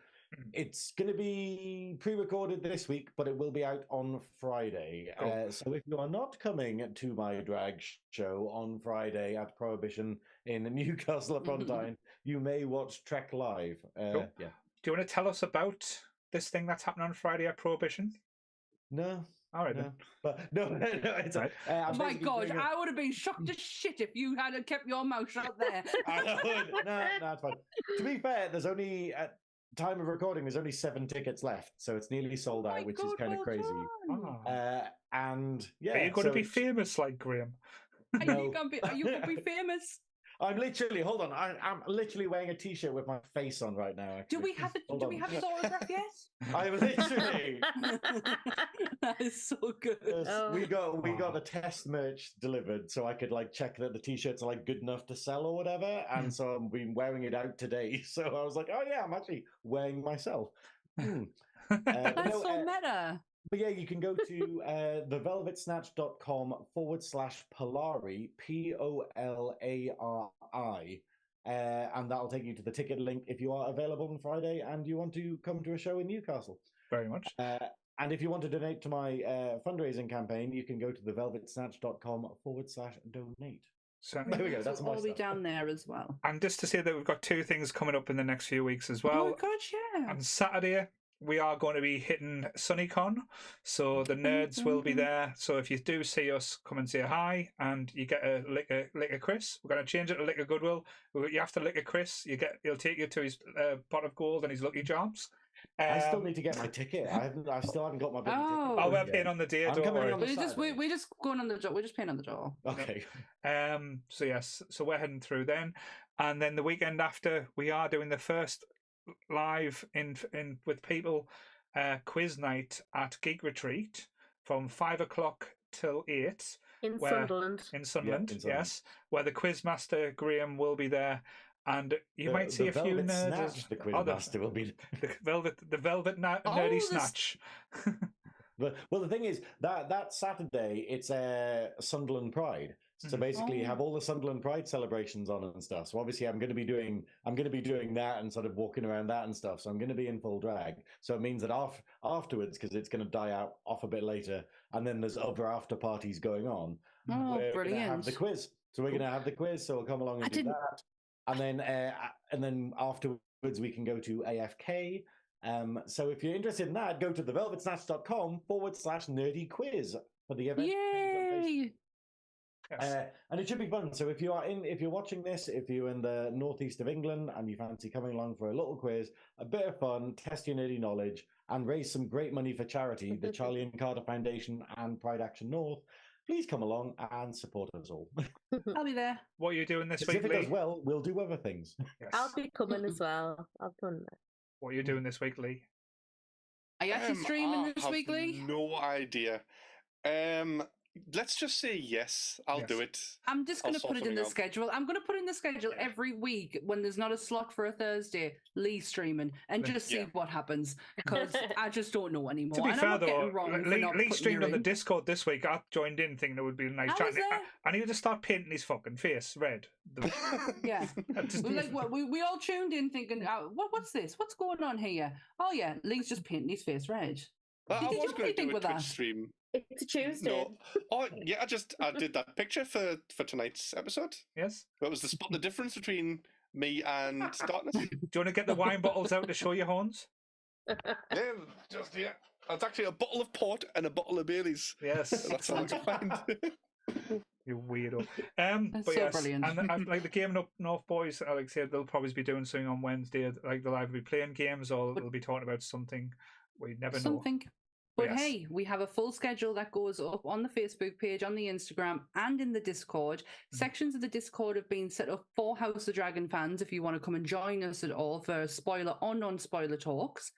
it's going to be pre-recorded this week, but it will be out on Friday. Cool. So if you are not coming to my drag show on Friday at Prohibition in Newcastle upon Tyne, you may watch Trek live. Cool. Yeah. Do you want to tell us about this thing that's happening on Friday at Prohibition? No. All right, then. But no, it's right. Oh my God, I would have been shocked as shit if you had kept your mouth shut there. No, it's fine. To be fair, there's only at time of recording, there's only 7 tickets left, so it's nearly sold out, which is kind of crazy. And yeah, are you going to be famous like Graham? Are you going to be famous? I'm literally, hold on, I'm literally wearing a t-shirt with my face on right now. Actually. Do we have his autograph yet? I'm literally. That is so good. We got the test merch delivered, so I could check that the t-shirts are good enough to sell or whatever. And so I've been wearing it out today. So I was like, oh yeah, I'm actually wearing myself. That's so meta. But yeah, you can go to thevelvetsnatch.com/Polari, Polari, and that'll take you to the ticket link if you are available on Friday and you want to come to a show in Newcastle. Very much. And if you want to donate to my fundraising campaign, you can go to thevelvetsnatch.com/donate. Certainly. There we go. That's my all be down there as well. And just to say that we've got 2 things coming up in the next few weeks as well. Oh my God, yeah. On Saturday, we are going to be hitting SunnyCon, so the nerds will be there. So if you do see us, come and say hi, and you get a lick of Chris. We're going to change it to lick of Goodwill. You have to lick of Chris. He'll take you to his pot of gold and his Lucky Charms. I still need to get my ticket. I still haven't got my ticket. Oh, we're paying on the day. I'm coming on the we're just going on the door. We're just paying on the door. Okay. So yes, so we're heading through then, and then the weekend after we are doing the first live in with people quiz night at Geek Retreat from 5 o'clock till 8 in Sunderland. In Sunderland, yes, where the quizmaster Graham will be there. And you might see a few nerds. Snatch, the quizmaster will be the velvet nerdy snatch. Well, the thing is that Saturday it's Sunderland Pride. So basically, you have all the Sunderland Pride celebrations on and stuff. So obviously, I'm going to be doing that and sort of walking around that and stuff. So I'm going to be in full drag. So it means that afterwards, because it's going to die out off a bit later, and then there's other after parties going on. Oh, brilliant! We're going to have the quiz. So we're going to have the quiz. So we'll come along and do that. And then afterwards we can go to AFK. So if you're interested in that, go to thevelvetsnatch.com/nerdy quiz for the event. Yay! Yes. And it should be fun. So if you're watching this, if you're in the northeast of England and you fancy coming along for a little quiz, a bit of fun, test your nerdy knowledge, and raise some great money for charity, the Charlie and Carter Foundation and Pride Action North, please come along and support us all. I'll be there. What are you doing this week, If it Lee? does well, we'll do other things. Yes. I'll be coming as well. I've done that. What are you doing this week, Lee? Are you actually streaming this week, Lee? No idea. Let's just say yes. I'll do it. I'm just going to put it in the schedule. I'm going to put in the schedule every week when there's not a slot for a Thursday, Lee streaming, and just see what happens, because I just don't know anymore. To be fair, though, Lee streamed on the in. Discord this week. I joined in thinking it would be a nice chat. I needed to start painting his fucking face red. Yeah. We all tuned in thinking, what's this? What's going on here? Oh, yeah, Lee's just painting his face red. I was going to do a Twitch stream. It's a Tuesday. No. Oh, yeah, I did that picture for tonight's episode. Yes. That was to spot the difference between me and Darkness. Do you want to get the wine bottles out to show your horns? Yeah. It's actually a bottle of port and a bottle of Baileys. Yes. That's all I can find. You weirdo. That's but so yes, brilliant. and like the Game Up North boys, like I said, they'll probably be doing something on Wednesday. Like they'll either be playing games or they'll be talking about something. We never know. But hey, we have a full schedule that goes up on the Facebook page, on the Instagram, and in the Discord. Sections of the Discord have been set up for House of Dragon fans if you want to come and join us at all for spoiler or non-spoiler talks.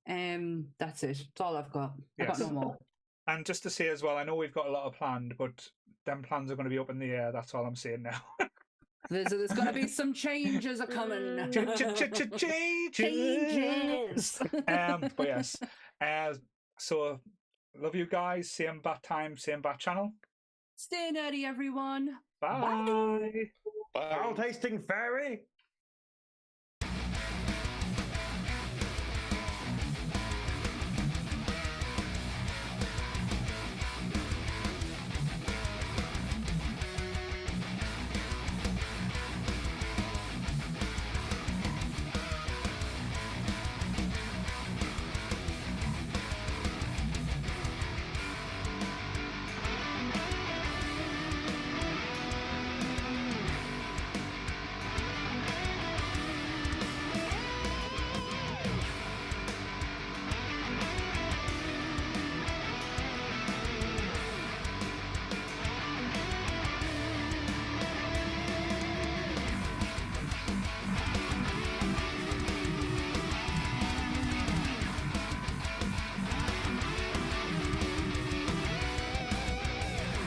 That's it. That's all I've got. I've got no more. And just to say as well, I know we've got a lot of planned, but them plans are going to be up in the air. That's all I'm saying now. There's going to be some changes are coming. Changes. But yes. So, love you guys. Same bat time, same bat channel. Stay nerdy, everyone. Bye. Foul tasting fairy.